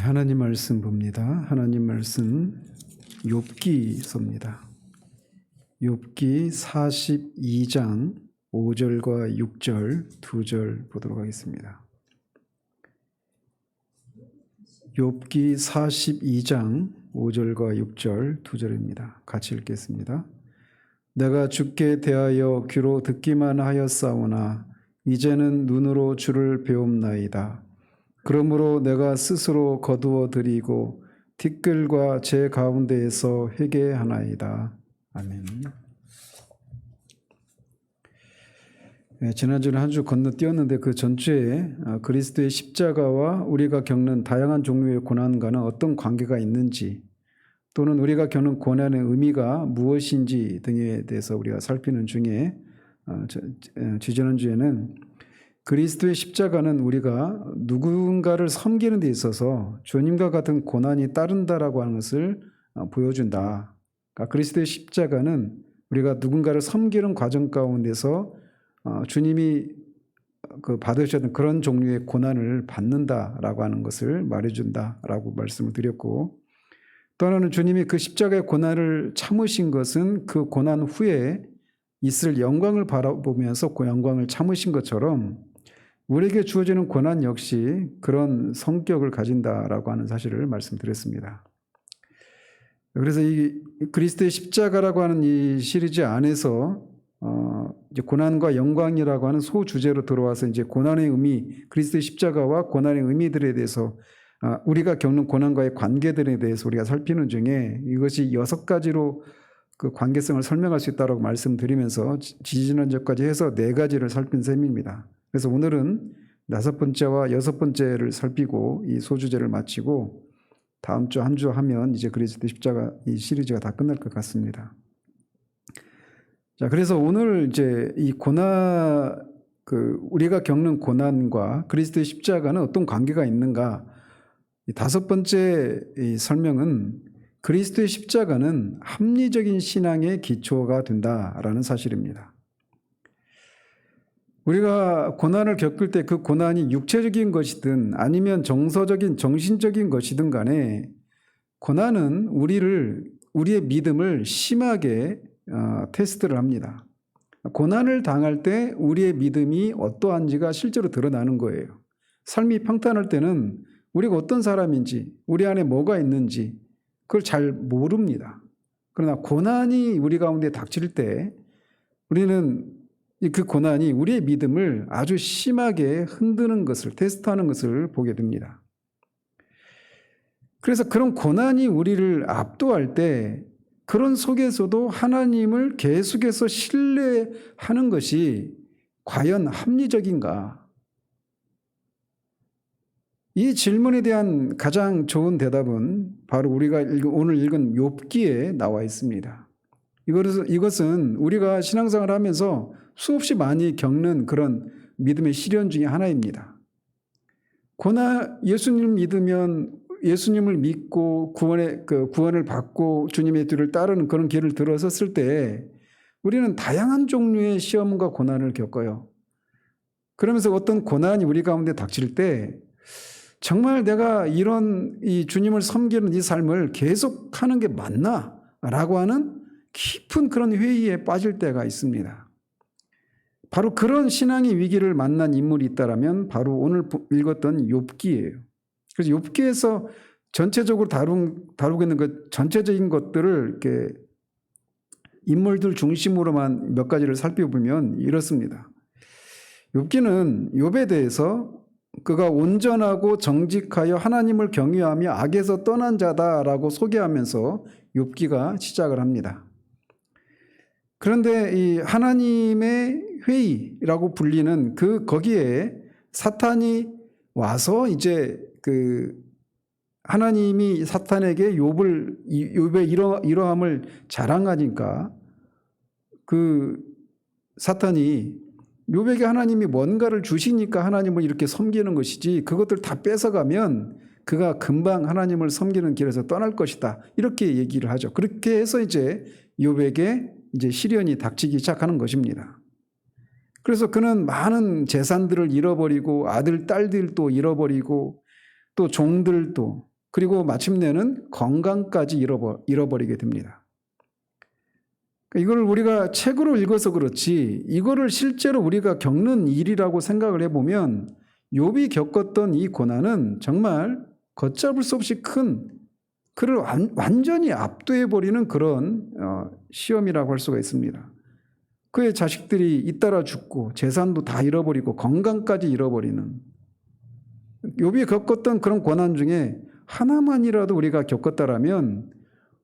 하나님 말씀 봅니다. 하나님 말씀 욥기서입니다. 욥기 42장 5절과 6절 2절 보도록 하겠습니다. 욥기 42장 5절과 6절 2절입니다. 같이 읽겠습니다. 내가 주께 대하여 귀로 듣기만 하였사오나 이제는 눈으로 주를 배움나이다. 그러므로 내가 스스로 거두어 드리고 티끌과 제 가운데에서 회개하나이다. 아멘. 지난주는 한 주 건너뛰었는데 그 전주에 그리스도의 십자가와 우리가 겪는 다양한 종류의 고난과는 어떤 관계가 있는지, 또는 우리가 겪는 고난의 의미가 무엇인지 등에 대해서 우리가 살피는 중에 지지난주에는 그리스도의 십자가는 우리가 누군가를 섬기는 데 있어서 주님과 같은 고난이 따른다라고 하는 것을 보여준다. 그러니까 그리스도의 십자가는 우리가 누군가를 섬기는 과정 가운데서 주님이 받으셨던 그런 종류의 고난을 받는다라고 하는 것을 말해준다라고 말씀을 드렸고, 또 하나는 주님이 그 십자가의 고난을 참으신 것은 그 고난 후에 있을 영광을 바라보면서 그 영광을 참으신 것처럼 우리에게 주어지는 고난 역시 그런 성격을 가진다라고 하는 사실을 말씀드렸습니다. 그래서 이 그리스도의 십자가라고 하는 이 시리즈 안에서 이제 고난과 영광이라고 하는 소주제로 들어와서 이제 고난의 의미, 그리스도의 십자가와 고난의 의미들에 대해서 우리가 겪는 고난과의 관계들에 대해서 우리가 살피는 중에 이것이 6가지로 그 관계성을 설명할 수 있다고 말씀드리면서 지지난주까지 해서 4가지를 살핀 셈입니다. 그래서 오늘은 5번째와 6번째를 살피고 이 소주제를 마치고 다음 주 한 주 하면 이제 그리스도 십자가 이 시리즈가 다 끝날 것 같습니다. 자, 그래서 오늘 이제 이 우리가 겪는 고난과 그리스도의 십자가는 어떤 관계가 있는가? 이 5번째 이 설명은 그리스도의 십자가는 합리적인 신앙의 기초가 된다라는 사실입니다. 우리가 고난을 겪을 때 그 고난이 육체적인 것이든 아니면 정서적인 정신적인 것이든 간에 고난은 우리의 믿음을 심하게 테스트를 합니다. 고난을 당할 때 우리의 믿음이 어떠한지가 실제로 드러나는 거예요. 삶이 평탄할 때는 우리가 어떤 사람인지, 우리 안에 뭐가 있는지 그걸 잘 모릅니다. 그러나 고난이 우리 가운데 닥칠 때 우리는 그 고난이 우리의 믿음을 아주 심하게 흔드는 것을, 테스트하는 것을 보게 됩니다. 그래서 그런 고난이 우리를 압도할 때 그런 속에서도 하나님을 계속해서 신뢰하는 것이 과연 합리적인가? 이 질문에 대한 가장 좋은 대답은 바로 우리가 오늘 읽은 욥기에 나와 있습니다. 이것은 우리가 신앙생활을 하면서 수없이 많이 겪는 그런 믿음의 시련 중에 하나입니다. 예수님을 믿고 구원을 받고 주님의 뒤를 따르는 그런 길을 들어섰을 때 우리는 다양한 종류의 시험과 고난을 겪어요. 그러면서 어떤 고난이 우리 가운데 닥칠 때 정말 내가 이 주님을 섬기는 이 삶을 계속하는 게 맞나? 라고 하는 깊은 그런 회의에 빠질 때가 있습니다. 바로 그런 신앙의 위기를 만난 인물이 있다면 바로 오늘 읽었던 욥기예요. 그래서 욥기에서 전체적으로 다루고 있는 그 전체적인 것들을 이렇게 인물들 중심으로만 몇 가지를 살펴보면 이렇습니다. 욥기는 욥에 대해서 그가 온전하고 정직하여 하나님을 경외하며 악에서 떠난 자다라고 소개하면서 욥기가 시작을 합니다. 그런데 이 하나님의 회의라고 불리는 거기에 사탄이 와서 이제 하나님이 사탄에게 욥의 이러함을 자랑하니까 사탄이 욥에게 하나님이 뭔가를 주시니까 하나님을 이렇게 섬기는 것이지 그것들 다 뺏어가면 그가 금방 하나님을 섬기는 길에서 떠날 것이다. 이렇게 얘기를 하죠. 그렇게 해서 이제 욥에게 이제 시련이 닥치기 시작하는 것입니다. 그래서 그는 많은 재산들을 잃어버리고 아들, 딸들도 잃어버리고 또 종들도 그리고 마침내는 건강까지 잃어버리게 됩니다. 이걸 우리가 책으로 읽어서 그렇지 이거를 실제로 우리가 겪는 일이라고 생각을 해보면 욥이 겪었던 이 고난은 정말 걷잡을 수 없이 큰 그를 완전히 압도해버리는 그런 시험이라고 할 수가 있습니다. 그의 자식들이 잇따라 죽고 재산도 다 잃어버리고 건강까지 잃어버리는 욥이 겪었던 그런 고난 중에 하나만이라도 우리가 겪었다라면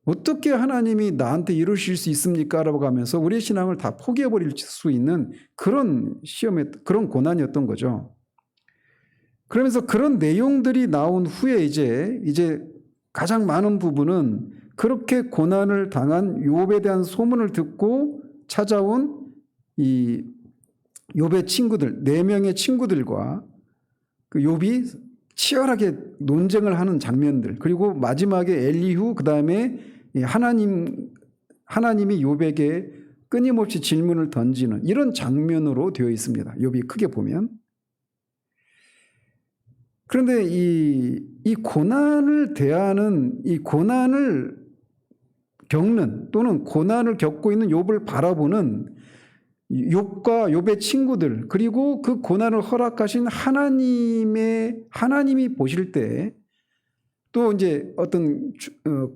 어떻게 하나님이 나한테 이루실 수 있습니까? 라고 하면서 우리의 신앙을 다 포기해버릴 수 있는 그런 그런 고난이었던 거죠. 그러면서 그런 내용들이 나온 후에 이제 가장 많은 부분은 그렇게 고난을 당한 욥에 대한 소문을 듣고 찾아온 이 욥의 친구들, 4명의 친구들과 그 욥이 치열하게 논쟁을 하는 장면들, 그리고 마지막에 엘리후, 그 다음에 하나님이 욥에게 끊임없이 질문을 던지는 이런 장면으로 되어 있습니다. 욥이 크게 보면. 그런데 이 고난을 대하는, 이 고난을 겪는 또는 고난을 겪고 있는 욥을 바라보는 욥과 욥의 친구들, 그리고 그 고난을 허락하신 하나님이 보실 때 또 이제 어떤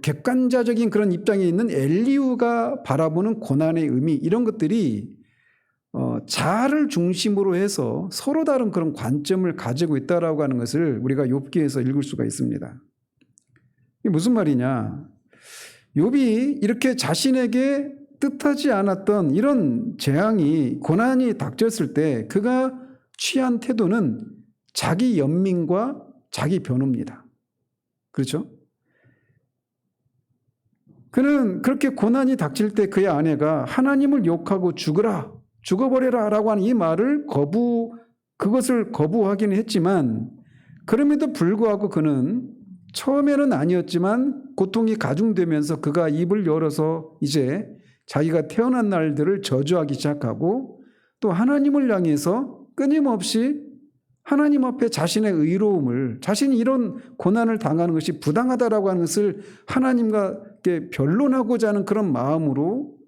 객관자적인 그런 입장에 있는 엘리후가 바라보는 고난의 의미, 이런 것들이 자아를 중심으로 해서 서로 다른 그런 관점을 가지고 있다라고 하는 것을 우리가 욥기에서 읽을 수가 있습니다. 이게 무슨 말이냐? 욥이 이렇게 자신에게 뜻하지 않았던 이런 재앙이, 고난이 닥쳤을 때 그가 취한 태도는 자기 연민과 자기 변호입니다. 그렇죠? 그는 그렇게 고난이 닥칠 때 그의 아내가 하나님을 욕하고 죽어버려라 라고 하는 이 말을 그것을 거부하기는 했지만, 그럼에도 불구하고 그는 처음에는 아니었지만 고통이 가중되면서 그가 입을 열어서 이제 자기가 태어난 날들을 저주하기 시작하고, 또 하나님을 향해서 끊임없이 하나님 앞에 자신의 의로움을, 자신이 이런 고난을 당하는 것이 부당하다라고 하는 것을 하나님과 변론하고자 하는 그런 마음으로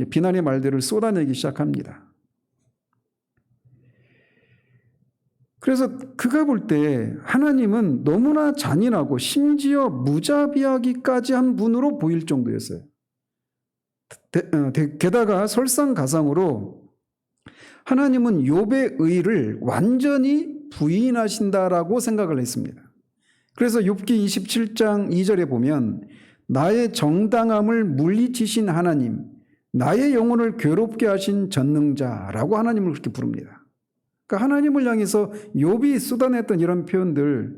비난의 말들을 쏟아내기 시작합니다. 그래서 그가 볼 때 하나님은 너무나 잔인하고 심지어 무자비하기까지 한 분으로 보일 정도였어요. 게다가 설상가상으로 하나님은 욥의 의를 완전히 부인하신다라고 생각을 했습니다. 그래서 욥기 27장 2절에 보면 나의 정당함을 물리치신 하나님, 나의 영혼을 괴롭게 하신 전능자라고 하나님을 그렇게 부릅니다. 그러니까 하나님을 향해서 욥이 쏟아냈던 이런 표현들,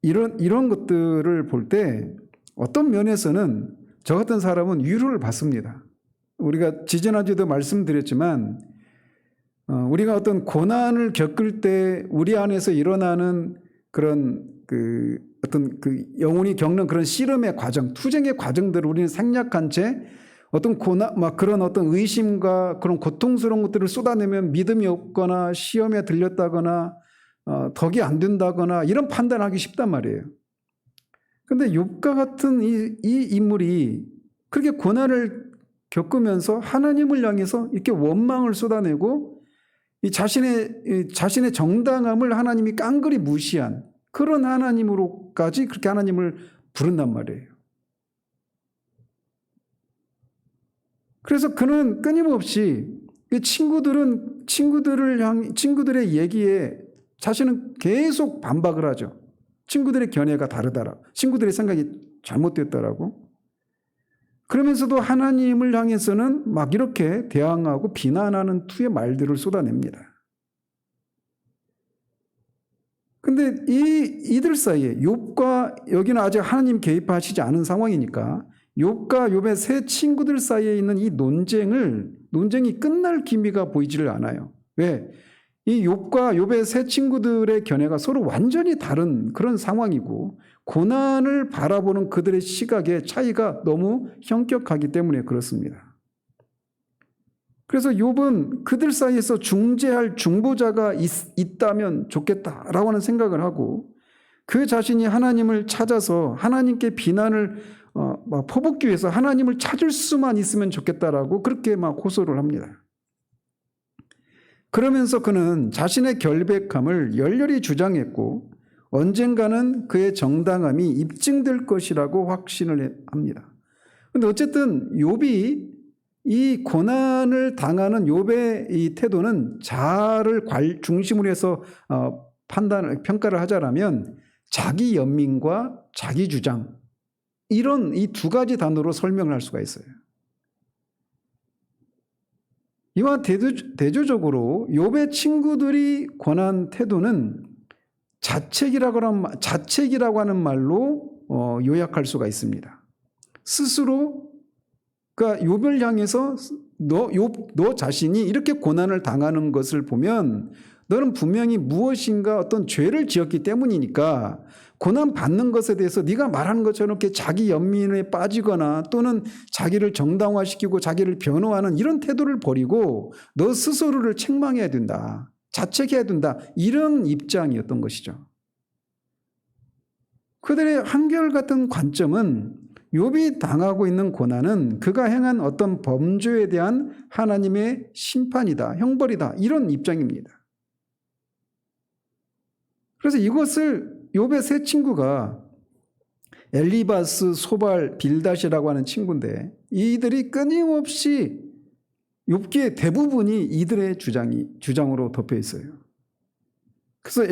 이런 것들을 볼 때 어떤 면에서는 저 같은 사람은 위로를 받습니다. 우리가 지지난주에도 말씀드렸지만 우리가 어떤 고난을 겪을 때 우리 안에서 일어나는 그런 어떤 영혼이 겪는 그런 씨름의 과정, 투쟁의 과정들을 우리는 생략한 채 어떤 그런 어떤 의심과 그런 고통스러운 것들을 쏟아내면 믿음이 없거나 시험에 들렸다거나 덕이 안 된다거나 이런 판단하기 쉽단 말이에요. 그런데 욥과 같은 이 인물이 그렇게 고난을 겪으면서 하나님을 향해서 이렇게 원망을 쏟아내고 이 자신의 정당함을 하나님이 깡그리 무시한 그런 하나님으로까지 그렇게 하나님을 부른단 말이에요. 그래서 그는 끊임없이 친구들의 얘기에 자신은 계속 반박을 하죠. 친구들의 견해가 다르다라, 친구들의 생각이 잘못됐다라고. 그러면서도 하나님을 향해서는 막 이렇게 대항하고 비난하는 투의 말들을 쏟아냅니다. 근데 이들 사이에 욥과, 여기는 아직 하나님 개입하시지 않은 상황이니까 욥과 욥의 세 친구들 사이에 있는 이 논쟁이 끝날 기미가 보이지를 않아요. 왜? 이 욥과 욥의 세 친구들의 견해가 서로 완전히 다른 그런 상황이고, 고난을 바라보는 그들의 시각의 차이가 너무 현격하기 때문에 그렇습니다. 그래서 욥은 그들 사이에서 중재할 중보자가 있다면 좋겠다라고 하는 생각을 하고, 그 자신이 하나님을 찾아서 하나님께 비난을 막 퍼붓기 위해서 하나님을 찾을 수만 있으면 좋겠다라고 그렇게 막 호소를 합니다. 그러면서 그는 자신의 결백함을 열렬히 주장했고 언젠가는 그의 정당함이 입증될 것이라고 확신을 합니다. 그런데 어쨌든 욥이 이 고난을 당하는 욥의 이 태도는 자아를 중심으로 해서 평가를 하자라면 자기 연민과 자기 주장, 이런 이 두 가지 단어로 설명을 할 수가 있어요. 이와 대조적으로 욥의 친구들이 권한 태도는 자책이라고 하는 말로 요약할 수가 있습니다. 스스로, 그러니까 욥을 향해서 너 자신이 이렇게 고난을 당하는 것을 보면 너는 분명히 무엇인가 어떤 죄를 지었기 때문이니까 고난 받는 것에 대해서 네가 말하는 것처럼 이렇게 자기 연민에 빠지거나 또는 자기를 정당화시키고 자기를 변호하는 이런 태도를 버리고 너 스스로를 책망해야 된다. 자책해야 된다. 이런 입장이었던 것이죠. 그들의 한결같은 관점은 욥이 당하고 있는 고난은 그가 행한 어떤 범죄에 대한 하나님의 심판이다, 형벌이다, 이런 입장입니다. 그래서 이것을 욥의 세 친구가 엘리바스, 소발, 빌닷이라고 하는 친구인데 이들이 끊임없이 욥기의 대부분이 이들의 주장으로 덮여 있어요. 그래서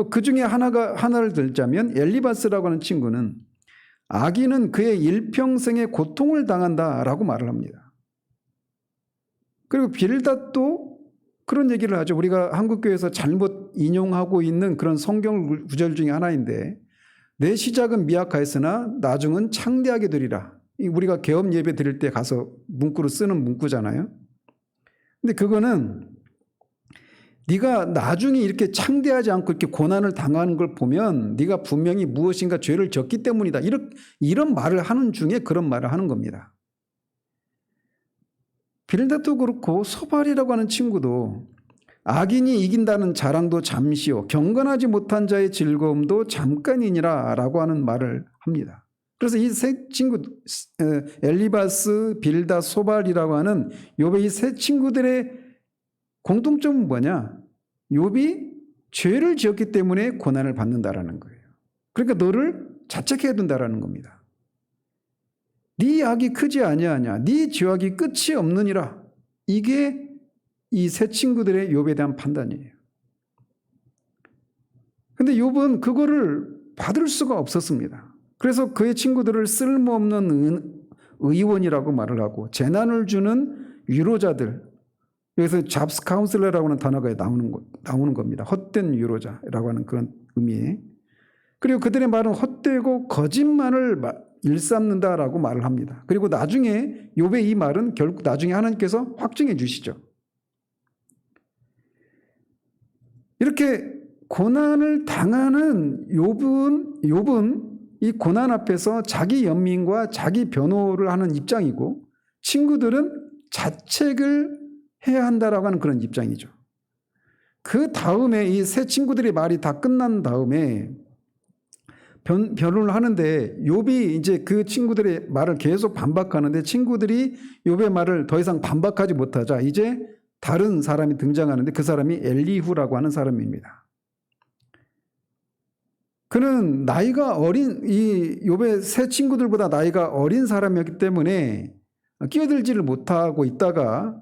그 중에 하나를 들자면 엘리바스라고 하는 친구는 악인은 그의 일평생의 고통을 당한다라고 말을 합니다. 그리고 빌닷도 그런 얘기를 하죠. 우리가 한국교회에서 잘못 인용하고 있는 그런 성경 구절 중에 하나인데 내 시작은 미약하였으나 나중은 창대하게 되리라. 우리가 개업 예배 드릴 때 가서 문구로 쓰는 문구잖아요. 근데 그거는 네가 나중에 이렇게 창대하지 않고 이렇게 고난을 당하는 걸 보면 네가 분명히 무엇인가 죄를 졌기 때문이다. 이런 말을 하는 중에 그런 말을 하는 겁니다. 빌닷도 그렇고 소발이라고 하는 친구도 악인이 이긴다는 자랑도 잠시요 경건하지 못한 자의 즐거움도 잠깐이니라 라고 하는 말을 합니다. 그래서 이 세 친구 엘리바스, 빌닷, 소발이라고 하는 욥의 이 세 친구들의 공통점은 뭐냐? 욥이 죄를 지었기 때문에 고난을 받는다라는 거예요. 그러니까 너를 자책해야 된다라는 겁니다. 네 악이 크지 아니하냐, 네 죄악이 끝이 없느니라. 이게 이 세 친구들의 욥에 대한 판단이에요. 근데 욥은 그거를 받을 수가 없었습니다. 그래서 그의 친구들을 쓸모없는 의원이라고 말을 하고 재난을 주는 위로자들, 여기서 잡스 카운슬러라고 하는 단어가 나오는 겁니다. 헛된 위로자라고 하는 그런 의미에. 그리고 그들의 말은 헛되고 거짓말을 일삼는다라고 말을 합니다. 그리고 나중에 욥의 이 말은 결국 나중에 하나님께서 확증해 주시죠. 이렇게 고난을 당하는 욥은 이 고난 앞에서 자기 연민과 자기 변호를 하는 입장이고 친구들은 자책을 해야 한다라고 하는 그런 입장이죠. 그 다음에 이 세 친구들의 말이 다 끝난 다음에 변론을 하는데 욥이 이제 그 친구들의 말을 계속 반박하는데 친구들이 욥의 말을 더 이상 반박하지 못하자 이제 다른 사람이 등장하는데 그 사람이 엘리후라고 하는 사람입니다. 그는 나이가 어린 이 욥의 세 친구들보다 나이가 어린 사람이었기 때문에 끼어들지를 못하고 있다가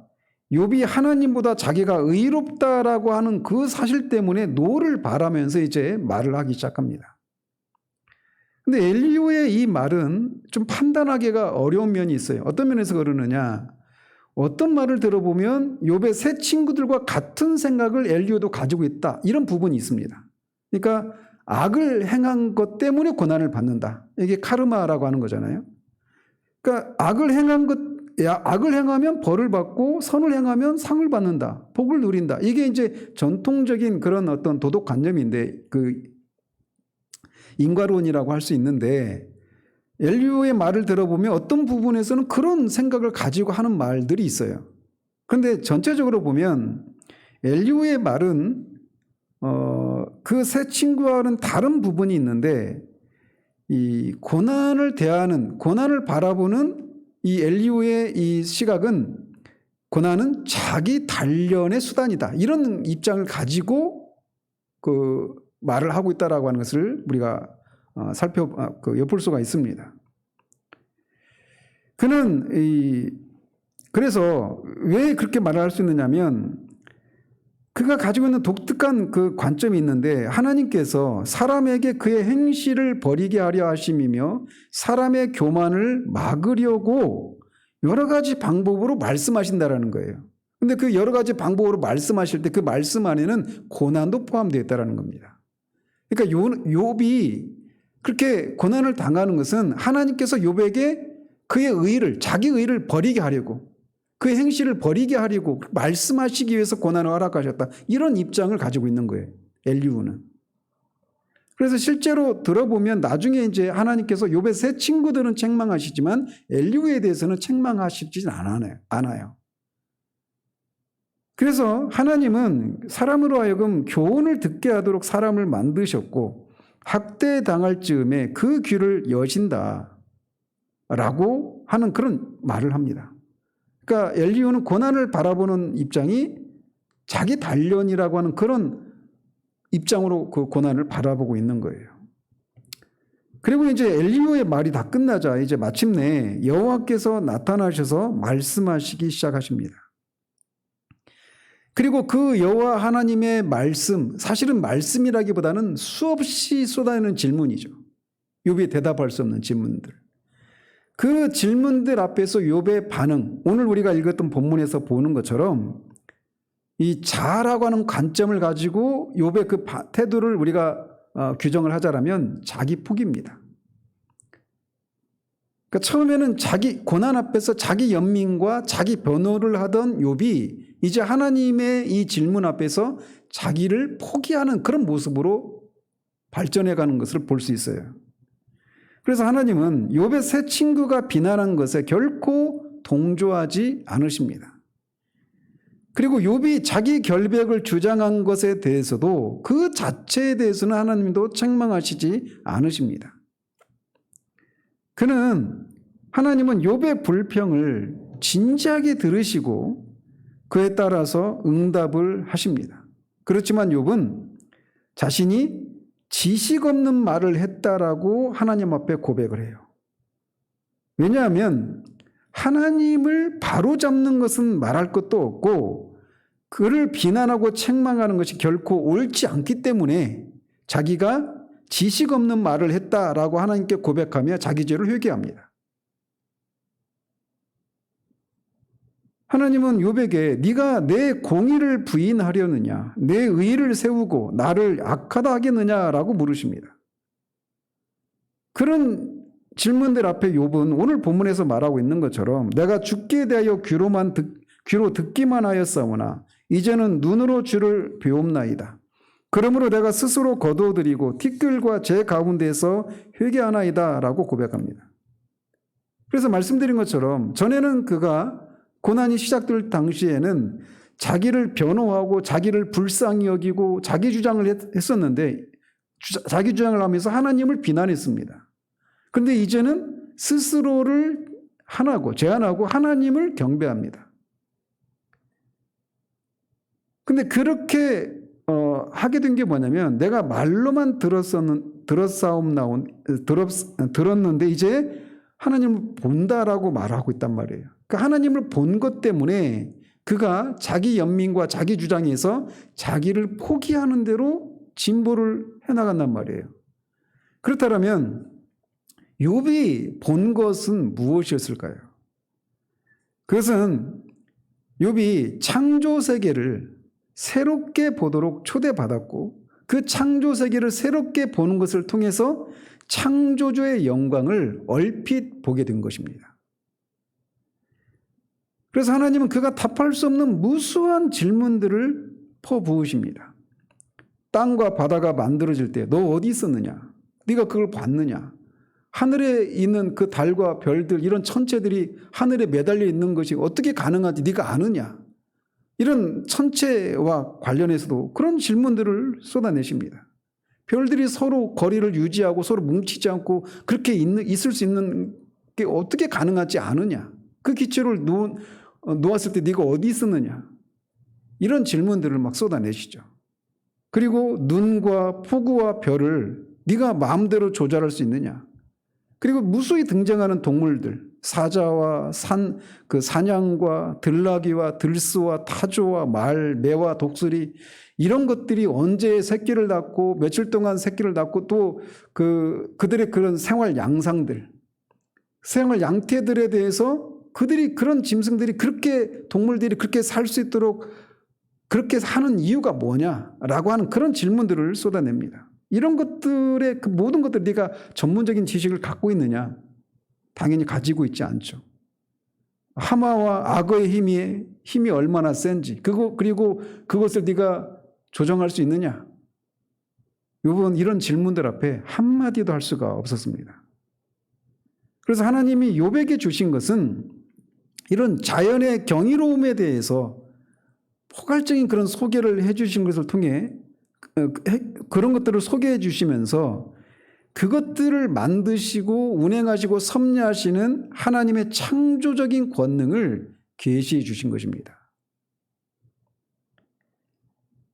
욥이 하나님보다 자기가 의롭다라고 하는 그 사실 때문에 노를 바라면서 이제 말을 하기 시작합니다. 근데 엘리후의 이 말은 좀 판단하기가 어려운 면이 있어요. 어떤 면에서 그러느냐? 어떤 말을 들어보면 욥의 세 친구들과 같은 생각을 엘리후도 가지고 있다. 이런 부분이 있습니다. 그러니까 악을 행한 것 때문에 고난을 받는다. 이게 카르마라고 하는 거잖아요. 그러니까 악을 행하면 벌을 받고 선을 행하면 상을 받는다. 복을 누린다. 이게 이제 전통적인 그런 어떤 도덕관념인데 그 인과론이라고 할 수 있는데 엘리후의 말을 들어보면 어떤 부분에서는 그런 생각을 가지고 하는 말들이 있어요. 그런데 전체적으로 보면 엘리후의 말은 그 새 친구와는 다른 부분이 있는데 이 고난을 대하는, 고난을 바라보는 이 엘리후의 이 시각은 고난은 자기 단련의 수단이다. 이런 입장을 가지고 그 말을 하고 있다라고 하는 것을 우리가 엿볼 수가 있습니다. 그는 그래서 왜 그렇게 말을 할 수 있느냐면 그가 가지고 있는 독특한 그 관점이 있는데 하나님께서 사람에게 그의 행실을 버리게 하려 하심이며 사람의 교만을 막으려고 여러 가지 방법으로 말씀하신다라는 거예요. 근데 그 여러 가지 방법으로 말씀하실 때 그 말씀 안에는 고난도 포함되어 있다는 겁니다. 그러니까 욥이 그렇게 고난을 당하는 것은 하나님께서 욥에게 그의 의를, 자기 의를 버리게 하려고, 그의 행실을 버리게 하려고 말씀하시기 위해서 고난을 허락하셨다. 이런 입장을 가지고 있는 거예요, 엘리후는. 그래서 실제로 들어보면 나중에 이제 하나님께서 욥의 새 친구들은 책망하시지만 엘리후에 대해서는 책망하시진 않아요. 그래서 하나님은 사람으로 하여금 교훈을 듣게 하도록 사람을 만드셨고 학대당할 즈음에 그 귀를 여신다라고 하는 그런 말을 합니다. 그러니까 엘리후는 고난을 바라보는 입장이 자기 단련이라고 하는 그런 입장으로 그 고난을 바라보고 있는 거예요. 그리고 이제 엘리후의 말이 다 끝나자 이제 마침내 여호와께서 나타나셔서 말씀하시기 시작하십니다. 그리고 그 여호와 하나님의 말씀, 사실은 말씀이라기보다는 수없이 쏟아내는 질문이죠. 욥이 대답할 수 없는 질문들. 그 질문들 앞에서 욥의 반응, 오늘 우리가 읽었던 본문에서 보는 것처럼 이 자아라고 하는 관점을 가지고 욥의 그 태도를 우리가 규정을 하자라면 자기 포기입니다. 그러니까 처음에는 자기 고난 앞에서 자기 연민과 자기 변호를 하던 욥이 이제 하나님의 이 질문 앞에서 자기를 포기하는 그런 모습으로 발전해가는 것을 볼 수 있어요. 그래서 하나님은 욥의 새 친구가 비난한 것에 결코 동조하지 않으십니다. 그리고 욥이 자기 결백을 주장한 것에 대해서도 그 자체에 대해서는 하나님도 책망하시지 않으십니다. 하나님은 욥의 불평을 진지하게 들으시고 그에 따라서 응답을 하십니다. 그렇지만 욥은 자신이 지식 없는 말을 했다라고 하나님 앞에 고백을 해요. 왜냐하면 하나님을 바로잡는 것은 말할 것도 없고 그를 비난하고 책망하는 것이 결코 옳지 않기 때문에 자기가 지식 없는 말을 했다라고 하나님께 고백하며 자기 죄를 회개합니다. 하나님은 욥에게 네가 내 공의를 부인하려느냐, 내 의를 세우고 나를 악하다 하겠느냐라고 물으십니다. 그런 질문들 앞에 욥은 오늘 본문에서 말하고 있는 것처럼 내가 주께 대하여 귀로 듣기만 하였사오나 이제는 눈으로 주를 배움나이다. 그러므로 내가 스스로 거두어드리고 티끌과 제 가운데에서 회개하나이다 라고 고백합니다. 그래서 말씀드린 것처럼 전에는 그가 고난이 시작될 당시에는 자기를 변호하고 자기를 불쌍히 여기고 자기 주장을 했었는데 자기 주장을 하면서 하나님을 비난했습니다. 그런데 이제는 스스로를 제한하고 하나님을 경배합니다. 근데 그렇게 하게 된 게 뭐냐면 내가 말로만 들었는데 이제 하나님을 본다라고 말하고 있단 말이에요. 그러니까 하나님을 본 것 때문에 그가 자기 연민과 자기 주장에서 자기를 포기하는 대로 진보를 해나간단 말이에요. 그렇다면 욥이 본 것은 무엇이었을까요? 그것은 욥이 창조 세계를 새롭게 보도록 초대받았고 그 창조 세계를 새롭게 보는 것을 통해서 창조주의 영광을 얼핏 보게 된 것입니다. 그래서 하나님은 그가 답할 수 없는 무수한 질문들을 퍼부으십니다. 땅과 바다가 만들어질 때 너 어디 있었느냐? 네가 그걸 봤느냐? 하늘에 있는 그 달과 별들 이런 천체들이 하늘에 매달려 있는 것이 어떻게 가능한지 네가 아느냐? 이런 천체와 관련해서도 그런 질문들을 쏟아내십니다. 별들이 서로 거리를 유지하고 서로 뭉치지 않고 그렇게 있을 수 있는 게 어떻게 가능하지 않으냐? 그 기초를 놓았을 때 네가 어디 있었느냐? 이런 질문들을 막 쏟아내시죠. 그리고 눈과 폭우와 별을 네가 마음대로 조절할 수 있느냐? 그리고 무수히 등장하는 동물들, 사자와 사냥과 들나귀와 들소와 타조와 말, 매와 독수리, 이런 것들이 언제 새끼를 낳고 며칠 동안 새끼를 낳고 또 그들의 그런 생활 양상들, 생활 양태들에 대해서 그런 짐승들이 그렇게, 동물들이 그렇게 살 수 있도록 그렇게 하는 이유가 뭐냐라고 하는 그런 질문들을 쏟아냅니다. 이런 것들의 그 모든 것들 네가 전문적인 지식을 갖고 있느냐? 당연히 가지고 있지 않죠. 하마와 악어의 힘이 얼마나 센지, 그리고 그것을 네가 조정할 수 있느냐? 이런 질문들 앞에 한마디도 할 수가 없었습니다. 그래서 하나님이 욥에게 주신 것은 이런 자연의 경이로움에 대해서 포괄적인 그런 소개를 해주신 것을 통해 그런 것들을 소개해 주시면서 그것들을 만드시고 운행하시고 섭리하시는 하나님의 창조적인 권능을 계시해 주신 것입니다.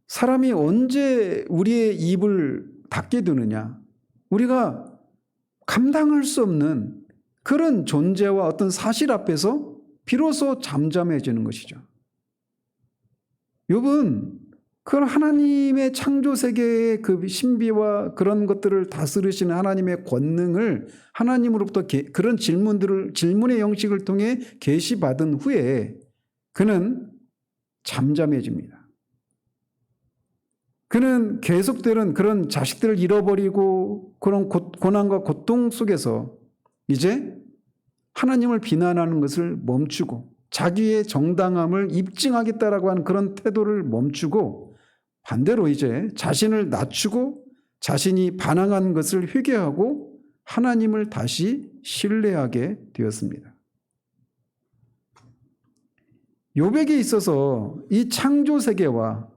사람이 언제 우리의 입을 닫게 두느냐? 우리가 감당할 수 없는 그런 존재와 어떤 사실 앞에서 비로소 잠잠해지는 것이죠. 욥은 그런 하나님의 창조 세계의 그 신비와 그런 것들을 다스리시는 하나님의 권능을 하나님으로부터 그런 질문의 형식을 통해 계시받은 후에 그는 잠잠해집니다. 그는 계속되는 그런 자식들을 잃어버리고 그런 고난과 고통 속에서 이제 하나님을 비난하는 것을 멈추고 자기의 정당함을 입증하겠다라고 하는 그런 태도를 멈추고 반대로 이제 자신을 낮추고 자신이 반항한 것을 회개하고 하나님을 다시 신뢰하게 되었습니다. 욥에게 있어서 이 창조 세계와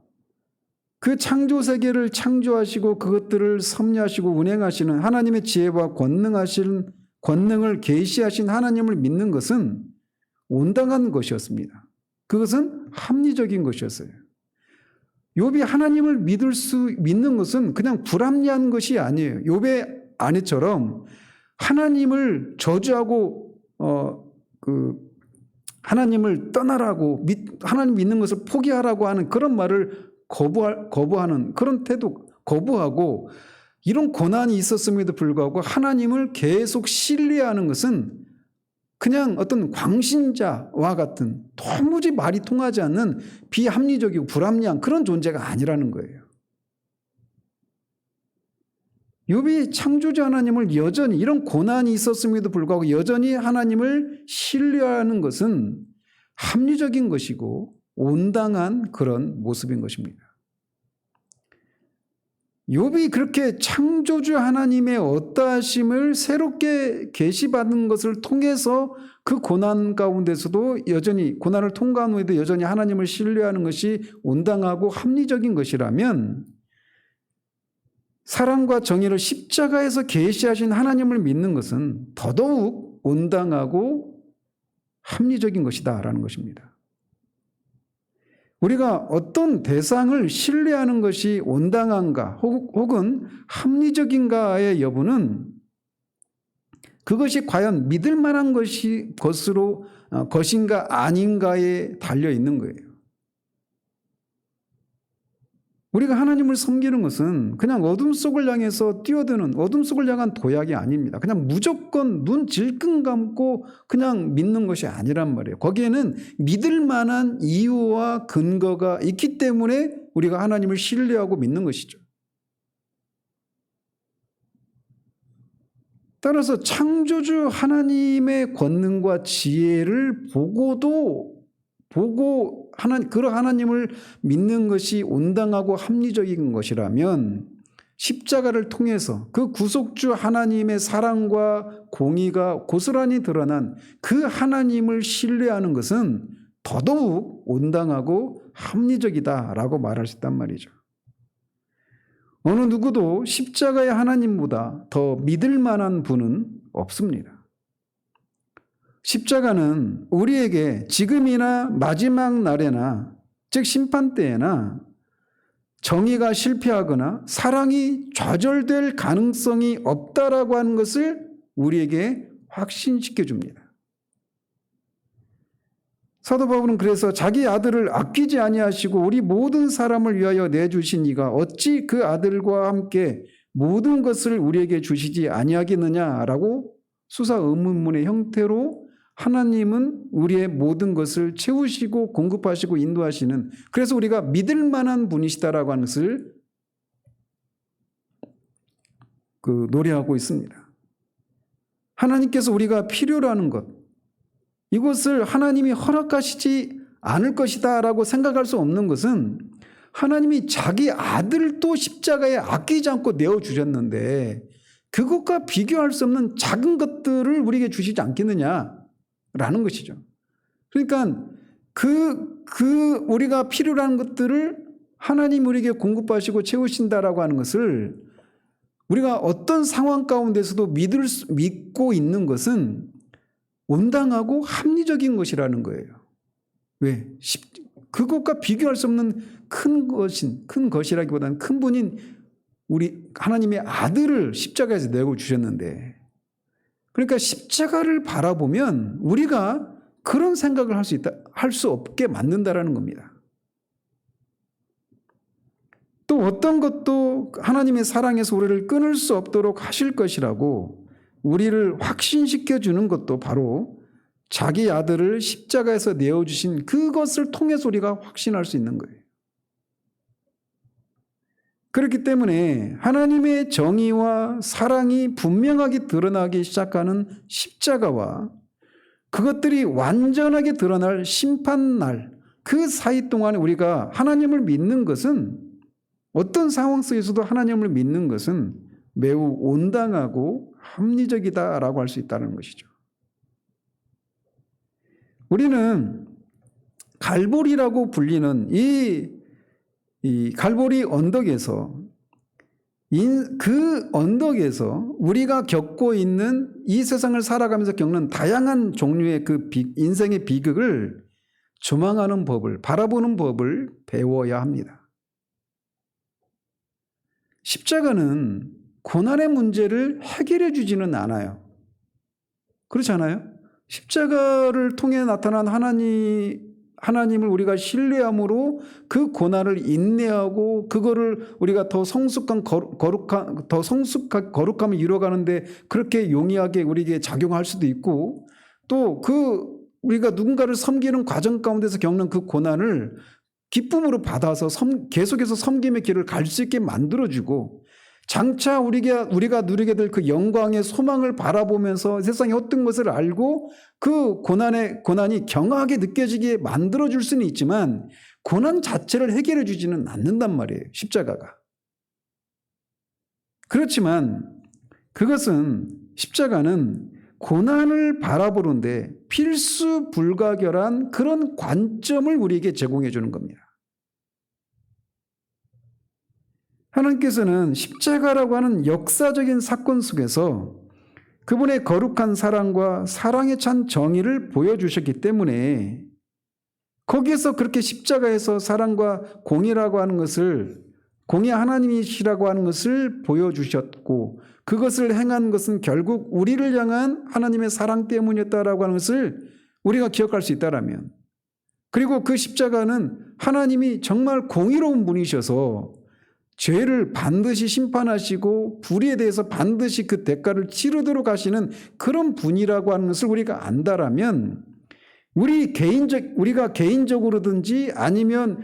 그 창조 세계를 창조하시고 그것들을 섭리하시고 운행하시는 하나님의 지혜와 권능을 계시하신 하나님을 믿는 것은 온당한 것이었습니다. 그것은 합리적인 것이었어요. 욥이 하나님을 믿는 것은 그냥 불합리한 것이 아니에요. 욥의 아내처럼 하나님을 저주하고 하나님을 떠나라고 하나님 믿는 것을 포기하라고 하는 그런 말을 거부하는 그런 태도, 거부하고 이런 고난이 있었음에도 불구하고 하나님을 계속 신뢰하는 것은 그냥 어떤 광신자와 같은 도무지 말이 통하지 않는 비합리적이고 불합리한 그런 존재가 아니라는 거예요. 욥이 창조자 하나님을 여전히 이런 고난이 있었음에도 불구하고 여전히 하나님을 신뢰하는 것은 합리적인 것이고 온당한 그런 모습인 것입니다. 욥이 그렇게 창조주 하나님의 어떠하심을 새롭게 계시받은 것을 통해서 그 고난 가운데서도 여전히 고난을 통과한 후에도 여전히 하나님을 신뢰하는 것이 온당하고 합리적인 것이라면 사랑과 정의를 십자가에서 계시하신 하나님을 믿는 것은 더더욱 온당하고 합리적인 것이다라는 것입니다. 우리가 어떤 대상을 신뢰하는 것이 온당한가 혹은 합리적인가의 여부는 그것이 과연 믿을 만한 것인가 아닌가에 달려 있는 거예요. 우리가 하나님을 섬기는 것은 그냥 어둠 속을 향해서 뛰어드는 어둠 속을 향한 도약이 아닙니다. 그냥 무조건 눈 질끈 감고 그냥 믿는 것이 아니란 말이에요. 거기에는 믿을 만한 이유와 근거가 있기 때문에 우리가 하나님을 신뢰하고 믿는 것이죠. 따라서 창조주 하나님의 권능과 지혜를 보고 그런 하나님을 믿는 것이 온당하고 합리적인 것이라면 십자가를 통해서 그 구속주 하나님의 사랑과 공의가 고스란히 드러난 그 하나님을 신뢰하는 것은 더더욱 온당하고 합리적이다라고 말할 수 있단 말이죠. 어느 누구도 십자가의 하나님보다 더 믿을 만한 분은 없습니다. 십자가는 우리에게 지금이나 마지막 날에나, 즉 심판 때에나 정의가 실패하거나 사랑이 좌절될 가능성이 없다라고 하는 것을 우리에게 확신시켜 줍니다. 사도 바울은 그래서 자기 아들을 아끼지 아니하시고 우리 모든 사람을 위하여 내주신 이가 어찌 그 아들과 함께 모든 것을 우리에게 주시지 아니하겠느냐라고 수사 의문문의 형태로 하나님은 우리의 모든 것을 채우시고 공급하시고 인도하시는, 그래서 우리가 믿을 만한 분이시다라고 하는 것을 노래하고 있습니다. 하나님께서 우리가 필요로 하는 것, 이것을 하나님이 허락하시지 않을 것이다 라고 생각할 수 없는 것은 하나님이 자기 아들을 또 십자가에 아끼지 않고 내어주셨는데 그것과 비교할 수 없는 작은 것들을 우리에게 주시지 않겠느냐라는 것이죠. 그러니까 우리가 필요로 하는 것들을 하나님 우리에게 공급하시고 채우신다라고 하는 것을 우리가 어떤 상황 가운데서도 믿고 있는 것은 온당하고 합리적인 것이라는 거예요. 왜? 그것과 비교할 수 없는 큰 것이라기보다는 큰 분인 우리 하나님의 아들을 십자가에서 내고 주셨는데, 그러니까 십자가를 바라보면 우리가 그런 생각을 할 수 없게 만든다라는 겁니다. 또 어떤 것도 하나님의 사랑에서 우리를 끊을 수 없도록 하실 것이라고 우리를 확신시켜 주는 것도 바로 자기 아들을 십자가에서 내어주신 그것을 통해서 우리가 확신할 수 있는 거예요. 그렇기 때문에 하나님의 정의와 사랑이 분명하게 드러나기 시작하는 십자가와 그것들이 완전하게 드러날 심판날, 그 사이 동안에 우리가 하나님을 믿는 것은, 어떤 상황 속에서도 하나님을 믿는 것은 매우 온당하고 합리적이다라고 할 수 있다는 것이죠. 우리는 갈보리라고 불리는 이 갈보리 언덕에서, 그 언덕에서 우리가 겪고 있는 이 세상을 살아가면서 겪는 다양한 종류의 그 인생의 비극을 조망하는 법을, 바라보는 법을 배워야 합니다. 십자가는 고난의 문제를 해결해 주지는 않아요. 그렇지 않아요? 십자가를 통해 나타난 하나님을 우리가 신뢰함으로 그 고난을 인내하고 그거를 우리가 더 성숙한 거룩함을 이루어가는데 그렇게 용이하게 우리에게 작용할 수도 있고, 또 우리가 누군가를 섬기는 과정 가운데서 겪는 그 고난을 기쁨으로 받아서 계속해서 섬김의 길을 갈 수 있게 만들어주고, 장차 우리가 누리게 될 그 영광의 소망을 바라보면서 세상의 어떤 것을 알고 그 고난이 경하게 느껴지게 만들어줄 수는 있지만 고난 자체를 해결해 주지는 않는단 말이에요, 십자가가. 그렇지만 십자가는 고난을 바라보는데 필수 불가결한 그런 관점을 우리에게 제공해 주는 겁니다. 하나님께서는 십자가라고 하는 역사적인 사건 속에서 그분의 거룩한 사랑과 사랑에 찬 정의를 보여주셨기 때문에 거기에서 그렇게 십자가에서 사랑과 공의라고 하는 것을, 공의 하나님이시라고 하는 것을 보여주셨고, 그것을 행한 것은 결국 우리를 향한 하나님의 사랑 때문이었다라고 하는 것을 우리가 기억할 수 있다라면, 그리고 그 십자가는 하나님이 정말 공의로운 분이셔서 죄를 반드시 심판하시고 불의에 대해서 반드시 그 대가를 치르도록 하시는 그런 분이라고 하는 것을 우리가 안다라면, 우리가 개인적으로든지 아니면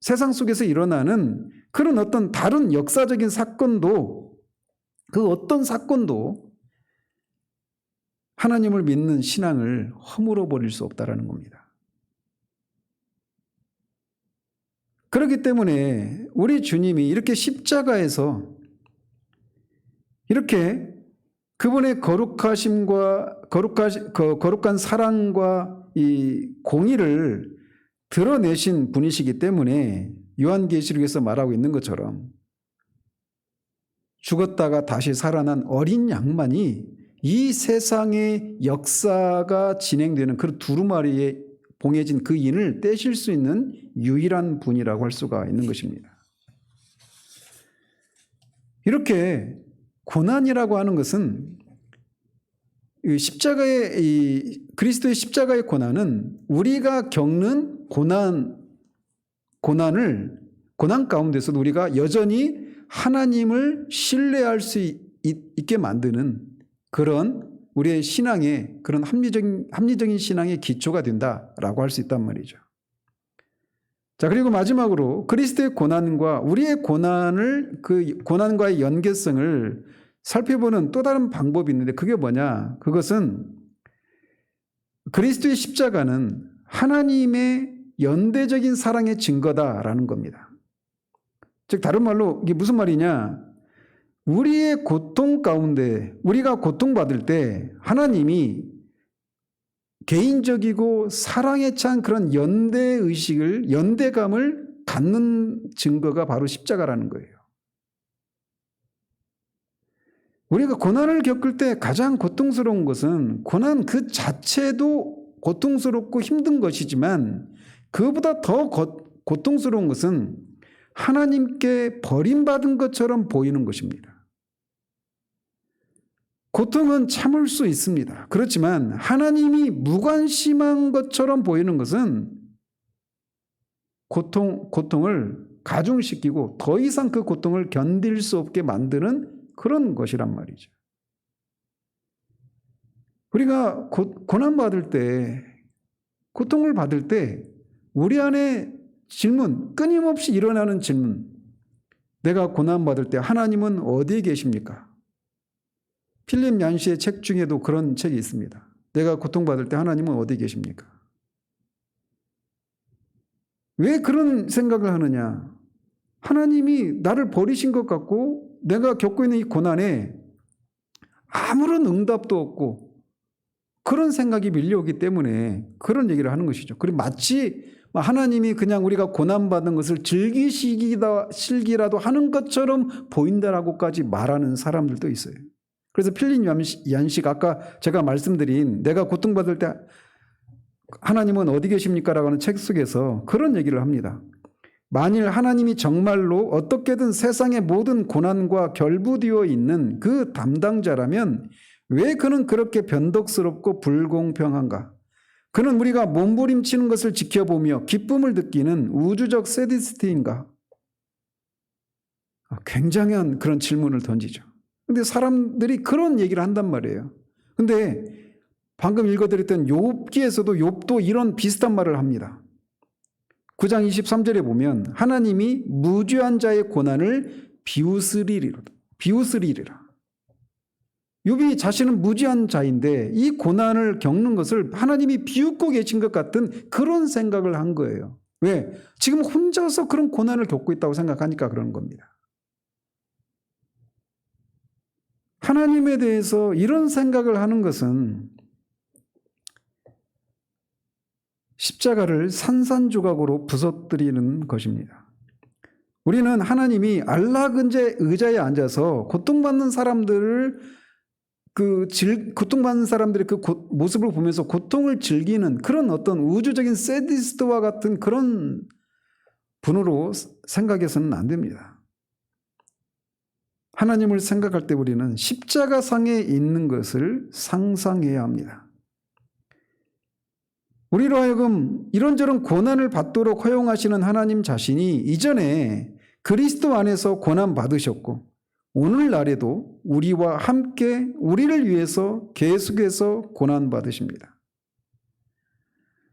세상 속에서 일어나는 그런 어떤 다른 역사적인 사건도, 그 어떤 사건도 하나님을 믿는 신앙을 허물어 버릴 수 없다라는 겁니다. 그렇기 때문에 우리 주님이 이렇게 십자가에서 이렇게 그분의 거룩하심과 거룩한 사랑과 이 공의를 드러내신 분이시기 때문에 요한계시록에서 말하고 있는 것처럼 죽었다가 다시 살아난 어린 양만이 이 세상의 역사가 진행되는 그 두루마리에 봉해진 그 인을 떼실 수 있는 유일한 분이라고 할 수가 있는 것입니다. 이렇게 고난이라고 하는 것은 그리스도의 십자가의 고난은 우리가 겪는 고난 가운데서도 우리가 여전히 하나님을 신뢰할 수 있게 만드는 그런 우리의 신앙의 그런 합리적인 신앙의 기초가 된다라고 할 수 있단 말이죠. 자, 그리고 마지막으로 그리스도의 고난과 우리의 그 고난과의 연계성을 살펴보는 또 다른 방법이 있는데 그게 뭐냐? 그것은 그리스도의 십자가는 하나님의 연대적인 사랑의 증거다라는 겁니다. 즉 다른 말로 이게 무슨 말이냐? 우리의 고통 가운데 우리가 고통받을 때 하나님이 개인적이고 사랑에 찬 그런 연대감을 갖는 증거가 바로 십자가라는 거예요. 우리가 고난을 겪을 때 가장 고통스러운 것은 고난 그 자체도 고통스럽고 힘든 것이지만 그보다 더 고통스러운 것은 하나님께 버림받은 것처럼 보이는 것입니다. 고통은 참을 수 있습니다. 그렇지만 하나님이 무관심한 것처럼 보이는 것은 고통을 가중시키고 더 이상 그 고통을 견딜 수 없게 만드는 그런 것이란 말이죠. 우리가 고난받을 때, 고통을 받을 때 우리 안에 끊임없이 일어나는 질문. 내가 고난받을 때 하나님은 어디에 계십니까? 필립 얀시의 책 중에도 그런 책이 있습니다. 내가 고통받을 때 하나님은 어디에 계십니까? 왜 그런 생각을 하느냐? 하나님이 나를 버리신 것 같고 내가 겪고 있는 이 고난에 아무런 응답도 없고 그런 생각이 밀려오기 때문에 그런 얘기를 하는 것이죠. 그리고 마치 하나님이 그냥 우리가 고난받는 것을 즐기라도 하는 것처럼 보인다라고까지 말하는 사람들도 있어요. 그래서 필립 얀시가 아까 제가 말씀드린 내가 고통받을 때 하나님은 어디 계십니까? 라고 하는 책 속에서 그런 얘기를 합니다. 만일 하나님이 정말로 어떻게든 세상의 모든 고난과 결부되어 있는 그 담당자라면 왜 그는 그렇게 변덕스럽고 불공평한가? 그는 우리가 몸부림치는 것을 지켜보며 기쁨을 느끼는 우주적 세디스트인가? 굉장한 그런 질문을 던지죠. 근데 사람들이 그런 얘기를 한단 말이에요. 근데 방금 읽어드렸던 욥기에서도 욥도 이런 비슷한 말을 합니다. 9장 23절에 보면 하나님이 무죄한 자의 고난을 비웃으리리라. 욥이 자신은 무죄한 자인데 이 고난을 겪는 것을 하나님이 비웃고 계신 것 같은 그런 생각을 한 거예요. 왜? 지금 혼자서 그런 고난을 겪고 있다고 생각하니까 그런 겁니다. 하나님에 대해서 이런 생각을 하는 것은 십자가를 산산조각으로 부서뜨리는 것입니다. 우리는 하나님이 안락은재 의자에 앉아서 고통받는 사람들의 그 모습을 보면서 고통을 즐기는 그런 어떤 우주적인 세디스트와 같은 그런 분으로 생각해서는 안 됩니다. 하나님을 생각할 때 우리는 십자가상에 있는 것을 상상해야 합니다. 우리로 하여금 이런저런 고난을 받도록 허용하시는 하나님 자신이 이전에 그리스도 안에서 고난 받으셨고 오늘날에도 우리와 함께 우리를 위해서 계속해서 고난 받으십니다.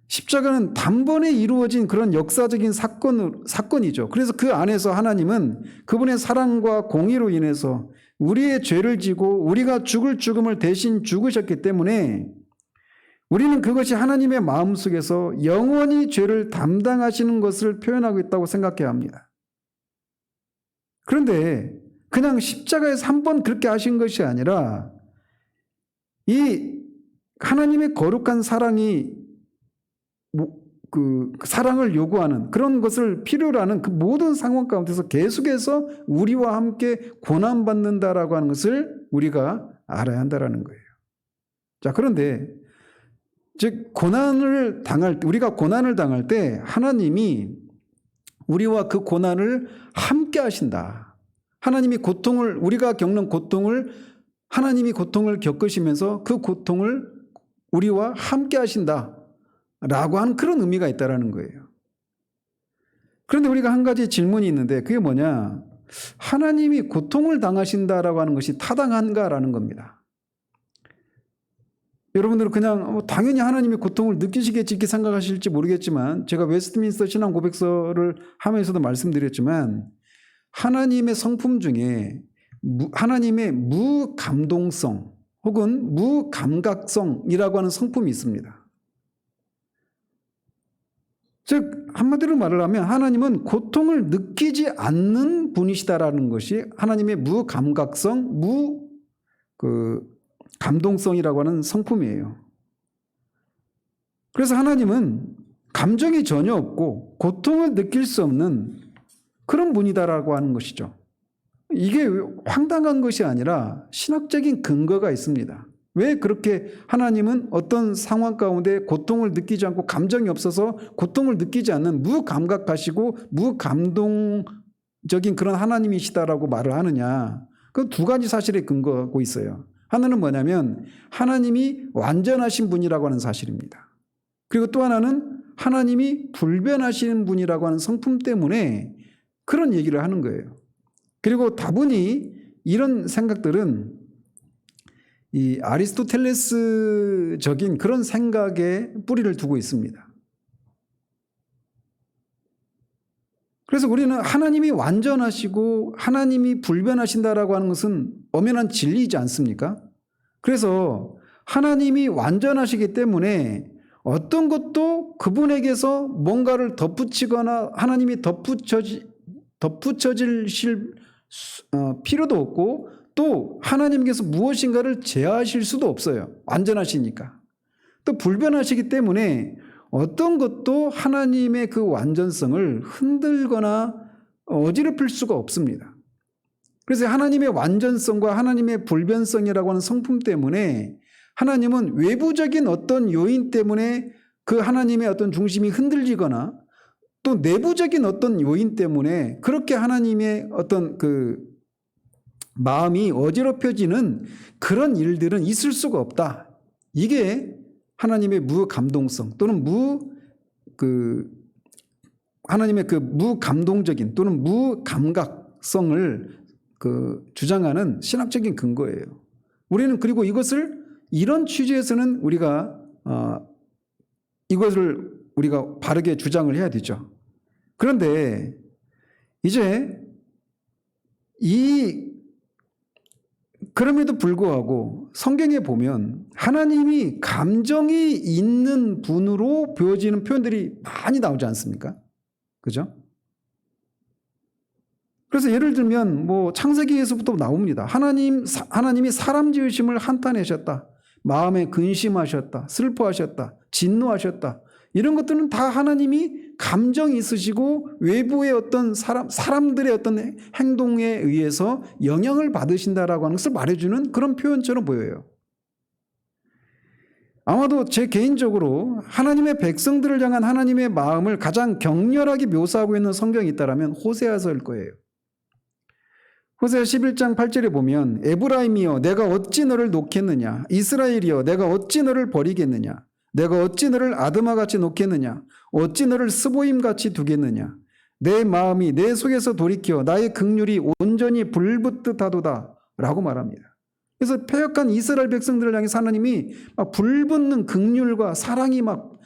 십자가는 단번에 이루어진 그런 역사적인 사건이죠. 그래서 그 안에서 하나님은 그분의 사랑과 공의로 인해서 우리의 죄를 지고 우리가 죽을 죽음을 대신 죽으셨기 때문에 우리는 그것이 하나님의 마음속에서 영원히 죄를 담당하시는 것을 표현하고 있다고 생각해야 합니다. 그런데 그냥 십자가에서 한 번 그렇게 하신 것이 아니라 이 하나님의 거룩한 사랑이 그 사랑을 요구하는 그런 것을 필요로 하는 그 모든 상황 가운데서 계속해서 우리와 함께 고난받는다라고 하는 것을 우리가 알아야 한다라는 거예요. 자, 그런데 즉 우리가 고난을 당할 때 하나님이 우리와 그 고난을 함께 하신다. 하나님이 우리가 겪는 고통을 하나님이 고통을 겪으시면서 그 고통을 우리와 함께 하신다. 라고 하는 그런 의미가 있다라는 거예요. 그런데 우리가 한 가지 질문이 있는데 그게 뭐냐? 하나님이 고통을 당하신다라고 하는 것이 타당한가라는 겁니다. 여러분들은 그냥 당연히 하나님이 고통을 느끼시겠지 이렇게 생각하실지 모르겠지만 제가 웨스트민스터 신앙 고백서를 하면서도 말씀드렸지만 하나님의 성품 중에 하나님의 무감동성 혹은 무감각성이라고 하는 성품이 있습니다. 즉 한마디로 말을 하면 하나님은 고통을 느끼지 않는 분이시다라는 것이 하나님의 무감각성, 감동성이라고 하는 성품이에요. 그래서 하나님은 감정이 전혀 없고 고통을 느낄 수 없는 그런 분이다라고 하는 것이죠. 이게 황당한 것이 아니라 신학적인 근거가 있습니다. 왜 그렇게 하나님은 어떤 상황 가운데 고통을 느끼지 않고 감정이 없어서 고통을 느끼지 않는 무감각하시고 무감동적인 그런 하나님이시다라고 말을 하느냐. 그 두 가지 사실에 근거하고 있어요. 하나는 뭐냐면 하나님이 완전하신 분이라고 하는 사실입니다. 그리고 또 하나는 하나님이 불변하시는 분이라고 하는 성품 때문에 그런 얘기를 하는 거예요. 그리고 다분히 이런 생각들은 이 아리스토텔레스적인 그런 생각에 뿌리를 두고 있습니다. 그래서 우리는 하나님이 완전하시고 하나님이 불변하신다라고 하는 것은 엄연한 진리이지 않습니까? 그래서 하나님이 완전하시기 때문에 어떤 것도 그분에게서 뭔가를 덧붙이거나 하나님이 덧붙여질 필요도 없고 또 하나님께서 무엇인가를 제어하실 수도 없어요. 완전하시니까. 또 불변하시기 때문에 어떤 것도 하나님의 그 완전성을 흔들거나 어지럽힐 수가 없습니다. 그래서 하나님의 완전성과 하나님의 불변성이라고 하는 성품 때문에 하나님은 외부적인 어떤 요인 때문에 그 하나님의 어떤 중심이 흔들리거나 또 내부적인 어떤 요인 때문에 그렇게 하나님의 어떤 그 마음이 어지럽혀지는 그런 일들은 있을 수가 없다. 이게 하나님의 무감동성 또는 하나님의 그 무감동적인 또는 무감각성을 주장하는 신학적인 근거예요. 우리는 그리고 이런 취지에서는 이것을 우리가 바르게 주장을 해야 되죠. 그런데 이제 그럼에도 불구하고 성경에 보면 하나님이 감정이 있는 분으로 보여지는 표현들이 많이 나오지 않습니까? 그죠? 그래서 예를 들면 창세기에서부터 나옵니다. 하나님이 사람 지으심을 한탄하셨다. 마음에 근심하셨다. 슬퍼하셨다. 진노하셨다. 이런 것들은 다 하나님이 감정이 있으시고 외부의 어떤 사람들의 어떤 행동에 의해서 영향을 받으신다라고 하는 것을 말해주는 그런 표현처럼 보여요. 아마도 제 개인적으로 하나님의 백성들을 향한 하나님의 마음을 가장 격렬하게 묘사하고 있는 성경이 있다면 호세아서일 거예요. 호세아 11장 8절에 보면 에브라임이여 내가 어찌 너를 놓겠느냐 이스라엘이여 내가 어찌 너를 버리겠느냐 내가 어찌 너를 아드마같이 놓겠느냐 어찌 너를 스보임같이 두겠느냐 내 마음이 내 속에서 돌이켜 나의 긍휼이 온전히 불붙듯하도다 라고 말합니다. 그래서 패역한 이스라엘 백성들을 향해서 하나님이 막 불붙는 긍휼과 사랑이 막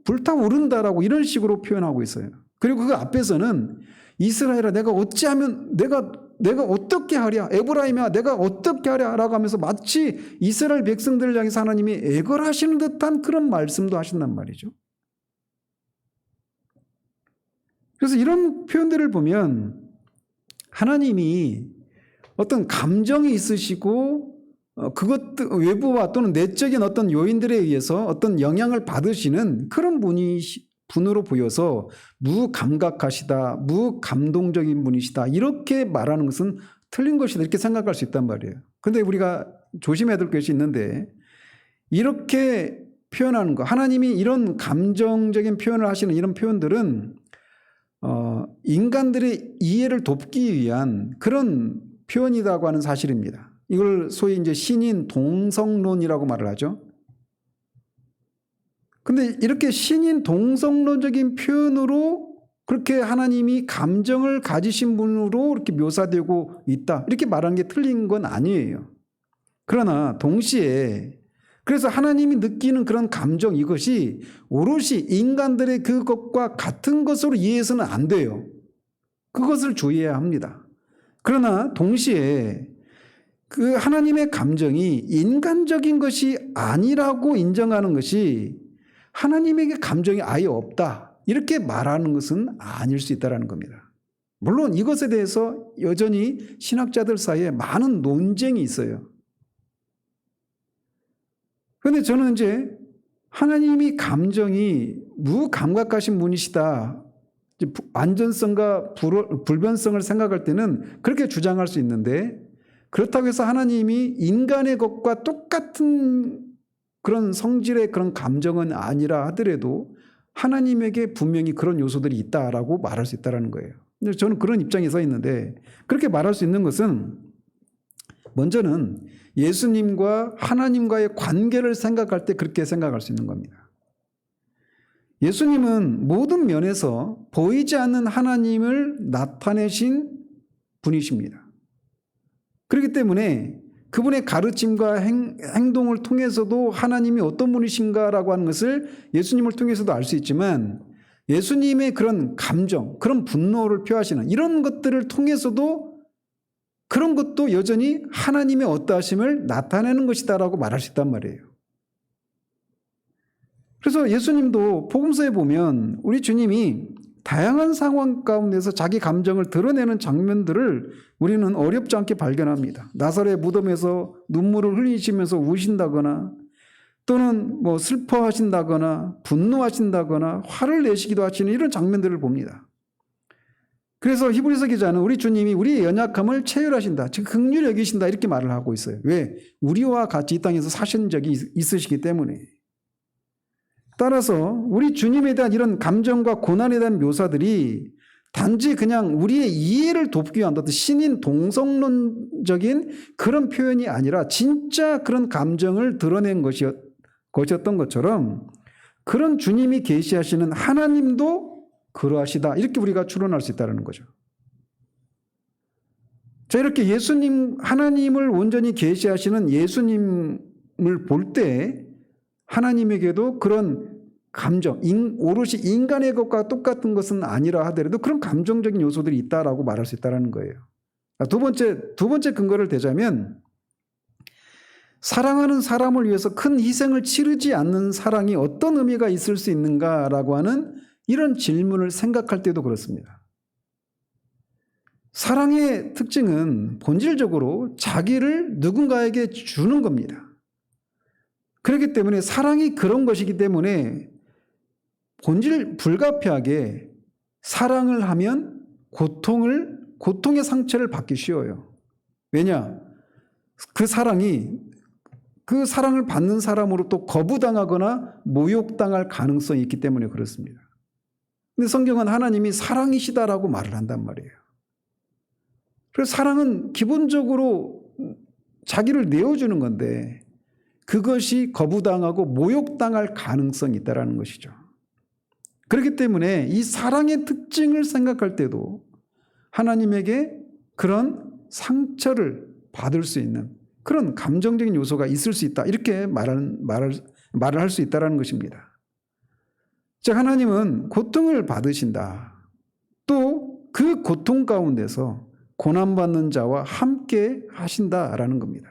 불타오른다라고 이런 식으로 표현하고 있어요. 그리고 그 앞에서는 이스라엘아 내가 어찌하면 내가 어떻게 하랴 에브라임아 내가 어떻게 하랴 라고 하면서 마치 이스라엘 백성들을 향해서 하나님이 애걸하시는 듯한 그런 말씀도 하신단 말이죠. 그래서 이런 표현들을 보면 하나님이 어떤 감정이 있으시고 외부와 또는 내적인 어떤 요인들에 의해서 어떤 영향을 받으시는 그런 분이 분으로 보여서 무감각하시다, 무감동적인 분이시다 이렇게 말하는 것은 틀린 것이다 이렇게 생각할 수 있단 말이에요. 그런데 우리가 조심해야 될 것이 있는데 이렇게 표현하는 거, 하나님이 이런 감정적인 표현을 하시는 이런 표현들은 인간들의 이해를 돕기 위한 그런 표현이라고 하는 사실입니다. 이걸 소위 이제 신인 동성론이라고 말을 하죠. 근데 이렇게 신인 동성론적인 표현으로 그렇게 하나님이 감정을 가지신 분으로 이렇게 묘사되고 있다 이렇게 말하는 게 틀린 건 아니에요. 그러나 동시에 그래서 하나님이 느끼는 그런 감정 이것이 오롯이 인간들의 그것과 같은 것으로 이해해서는 안 돼요. 그것을 주의해야 합니다. 그러나 동시에 그 하나님의 감정이 인간적인 것이 아니라고 인정하는 것이 하나님에게 감정이 아예 없다 이렇게 말하는 것은 아닐 수 있다는 겁니다. 물론 이것에 대해서 여전히 신학자들 사이에 많은 논쟁이 있어요. 그런데 저는 이제 하나님이 감정이 무감각하신 분이시다, 완전성과 불변성을 생각할 때는 그렇게 주장할 수 있는데 그렇다고 해서 하나님이 인간의 것과 똑같은 그런 성질의 그런 감정은 아니라 하더라도 하나님에게 분명히 그런 요소들이 있다라고 말할 수 있다는 거예요. 근데 저는 그런 입장에 서 있는데 그렇게 말할 수 있는 것은 먼저는 예수님과 하나님과의 관계를 생각할 때 그렇게 생각할 수 있는 겁니다. 예수님은 모든 면에서 보이지 않는 하나님을 나타내신 분이십니다. 그렇기 때문에 그분의 가르침과 행동을 통해서도 하나님이 어떤 분이신가라고 하는 것을 예수님을 통해서도 알 수 있지만 예수님의 그런 감정, 그런 분노를 표하시는 이런 것들을 통해서도 그런 것도 여전히 하나님의 어떠하심을 나타내는 것이다라고 말할 수 있단 말이에요. 그래서 예수님도 복음서에 보면 우리 주님이 다양한 상황 가운데서 자기 감정을 드러내는 장면들을 우리는 어렵지 않게 발견합니다. 나사렛 무덤에서 눈물을 흘리시면서 우신다거나 또는 뭐 슬퍼하신다거나 분노하신다거나 화를 내시기도 하시는 이런 장면들을 봅니다. 그래서 히브리서 기자는 우리 주님이 우리의 연약함을 체휼하신다, 즉 긍휼히 여기신다 이렇게 말을 하고 있어요. 왜? 우리와 같이 이 땅에서 사신 적이 있으시기 때문에. 따라서 우리 주님에 대한 이런 감정과 고난에 대한 묘사들이 단지 그냥 우리의 이해를 돕기 위한 어떤 신인 동성론적인 그런 표현이 아니라 진짜 그런 감정을 드러낸 것이었던 것처럼 그런 주님이 계시하시는 하나님도 그러하시다 이렇게 우리가 추론할 수 있다는 거죠. 자, 이렇게 예수님, 하나님을 온전히 계시하시는 예수님을 볼 때 하나님에게도 그런 감정, 오롯이 인간의 것과 똑같은 것은 아니라 하더라도 그런 감정적인 요소들이 있다라고 말할 수 있다는 거예요. 두 번째 근거를 대자면 사랑하는 사람을 위해서 큰 희생을 치르지 않는 사랑이 어떤 의미가 있을 수 있는가라고 하는 이런 질문을 생각할 때도 그렇습니다. 사랑의 특징은 본질적으로 자기를 누군가에게 주는 겁니다. 그렇기 때문에 사랑이 그런 것이기 때문에 본질 불가피하게 사랑을 하면 고통의 상처를 받기 쉬워요. 왜냐? 그 사랑을 받는 사람으로 또 거부당하거나 모욕당할 가능성이 있기 때문에 그렇습니다. 근데 성경은 하나님이 사랑이시다라고 말을 한단 말이에요. 그래서 사랑은 기본적으로 자기를 내어주는 건데 그것이 거부당하고 모욕당할 가능성이 있다는 것이죠. 그렇기 때문에 이 사랑의 특징을 생각할 때도 하나님에게 그런 상처를 받을 수 있는 그런 감정적인 요소가 있을 수 있다 이렇게 말을 할 수 있다는 것입니다. 즉 하나님은 고통을 받으신다. 또 그 고통 가운데서 고난받는 자와 함께 하신다라는 겁니다.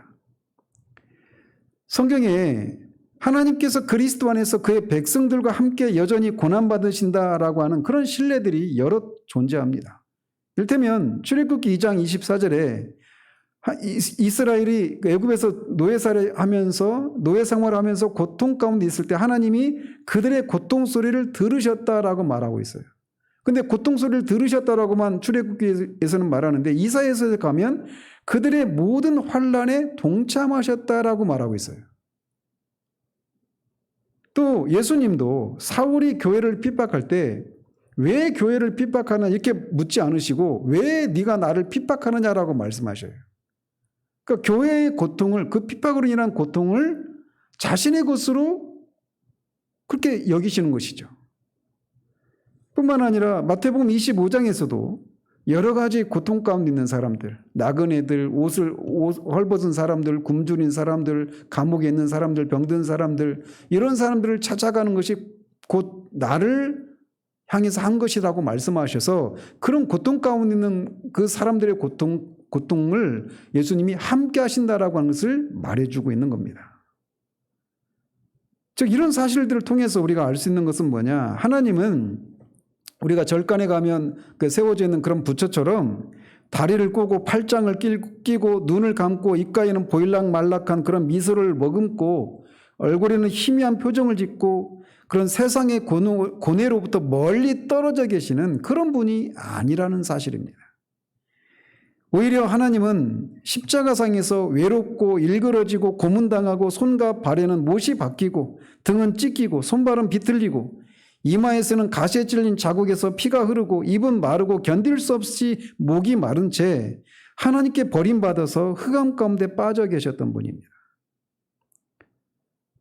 성경에 하나님께서 그리스도 안에서 그의 백성들과 함께 여전히 고난받으신다라고 하는 그런 신뢰들이 여러 존재합니다. 이를테면 출애굽기 2장 24절에 이스라엘이 애굽에서 노예 생활하면서 고통 가운데 있을 때 하나님이 그들의 고통 소리를 들으셨다라고 말하고 있어요. 근데 고통 소리를 들으셨다라고만 출애굽기에서는 말하는데 이사야서에 가면 그들의 모든 환난에 동참하셨다라고 말하고 있어요. 또 예수님도 사울이 교회를 핍박할 때 왜 교회를 핍박하나 이렇게 묻지 않으시고 왜 네가 나를 핍박하느냐라고 말씀하셔요. 그러니까 교회의 고통을, 그 핍박으로 인한 고통을 자신의 것으로 그렇게 여기시는 것이죠. 뿐만 아니라 마태복음 25장에서도 여러 가지 고통 가운데 있는 사람들, 나그네들, 헐벗은 사람들, 굶주린 사람들, 감옥에 있는 사람들, 병든 사람들, 이런 사람들을 찾아가는 것이 곧 나를 향해서 한 것이라고 말씀하셔서 그런 고통 가운데 있는 그 사람들의 고통을 예수님이 함께 하신다라고 하는 것을 말해주고 있는 겁니다. 즉 이런 사실들을 통해서 우리가 알 수 있는 것은 뭐냐? 하나님은 우리가 절간에 가면 그 세워져 있는 그런 부처처럼 다리를 꼬고 팔짱을 끼고 눈을 감고 입가에는 보일락 말락한 그런 미소를 머금고 얼굴에는 희미한 표정을 짓고 그런 세상의 고뇌로부터 멀리 떨어져 계시는 그런 분이 아니라는 사실입니다. 오히려 하나님은 십자가상에서 외롭고 일그러지고 고문당하고 손과 발에는 못이 박히고 등은 찢기고 손발은 비틀리고 이마에서는 가시에 찔린 자국에서 피가 흐르고 입은 마르고 견딜 수 없이 목이 마른 채 하나님께 버림받아서 흑암 가운데 빠져 계셨던 분입니다.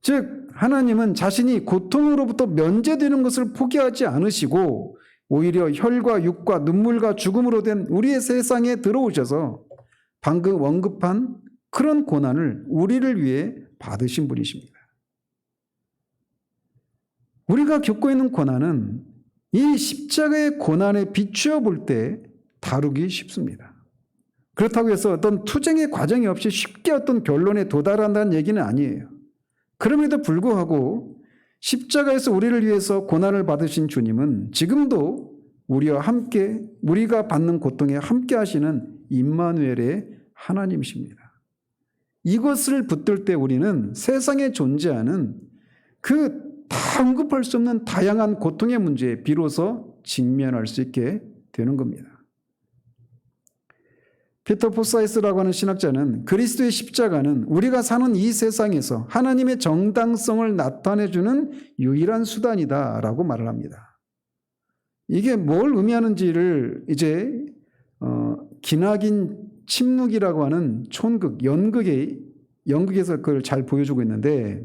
즉 하나님은 자신이 고통으로부터 면제되는 것을 포기하지 않으시고 오히려 혈과 육과 눈물과 죽음으로 된 우리의 세상에 들어오셔서 방금 언급한 그런 고난을 우리를 위해 받으신 분이십니다. 우리가 겪고 있는 고난은 이 십자가의 고난에 비추어 볼 때 다루기 쉽습니다. 그렇다고 해서 어떤 투쟁의 과정이 없이 쉽게 어떤 결론에 도달한다는 얘기는 아니에요. 그럼에도 불구하고 십자가에서 우리를 위해서 고난을 받으신 주님은 지금도 우리와 함께 우리가 받는 고통에 함께 하시는 임마누엘의 하나님이십니다. 이것을 붙들 때 우리는 세상에 존재하는 그 다 언급할 수 없는 다양한 고통의 문제에 비로소 직면할 수 있게 되는 겁니다. 피터 포사이스라고 하는 신학자는 그리스도의 십자가는 우리가 사는 이 세상에서 하나님의 정당성을 나타내주는 유일한 수단이다라고 말을 합니다. 이게 뭘 의미하는지를 이제 기나긴 침묵이라고 하는 촌극, 연극에서 그걸 잘 보여주고 있는데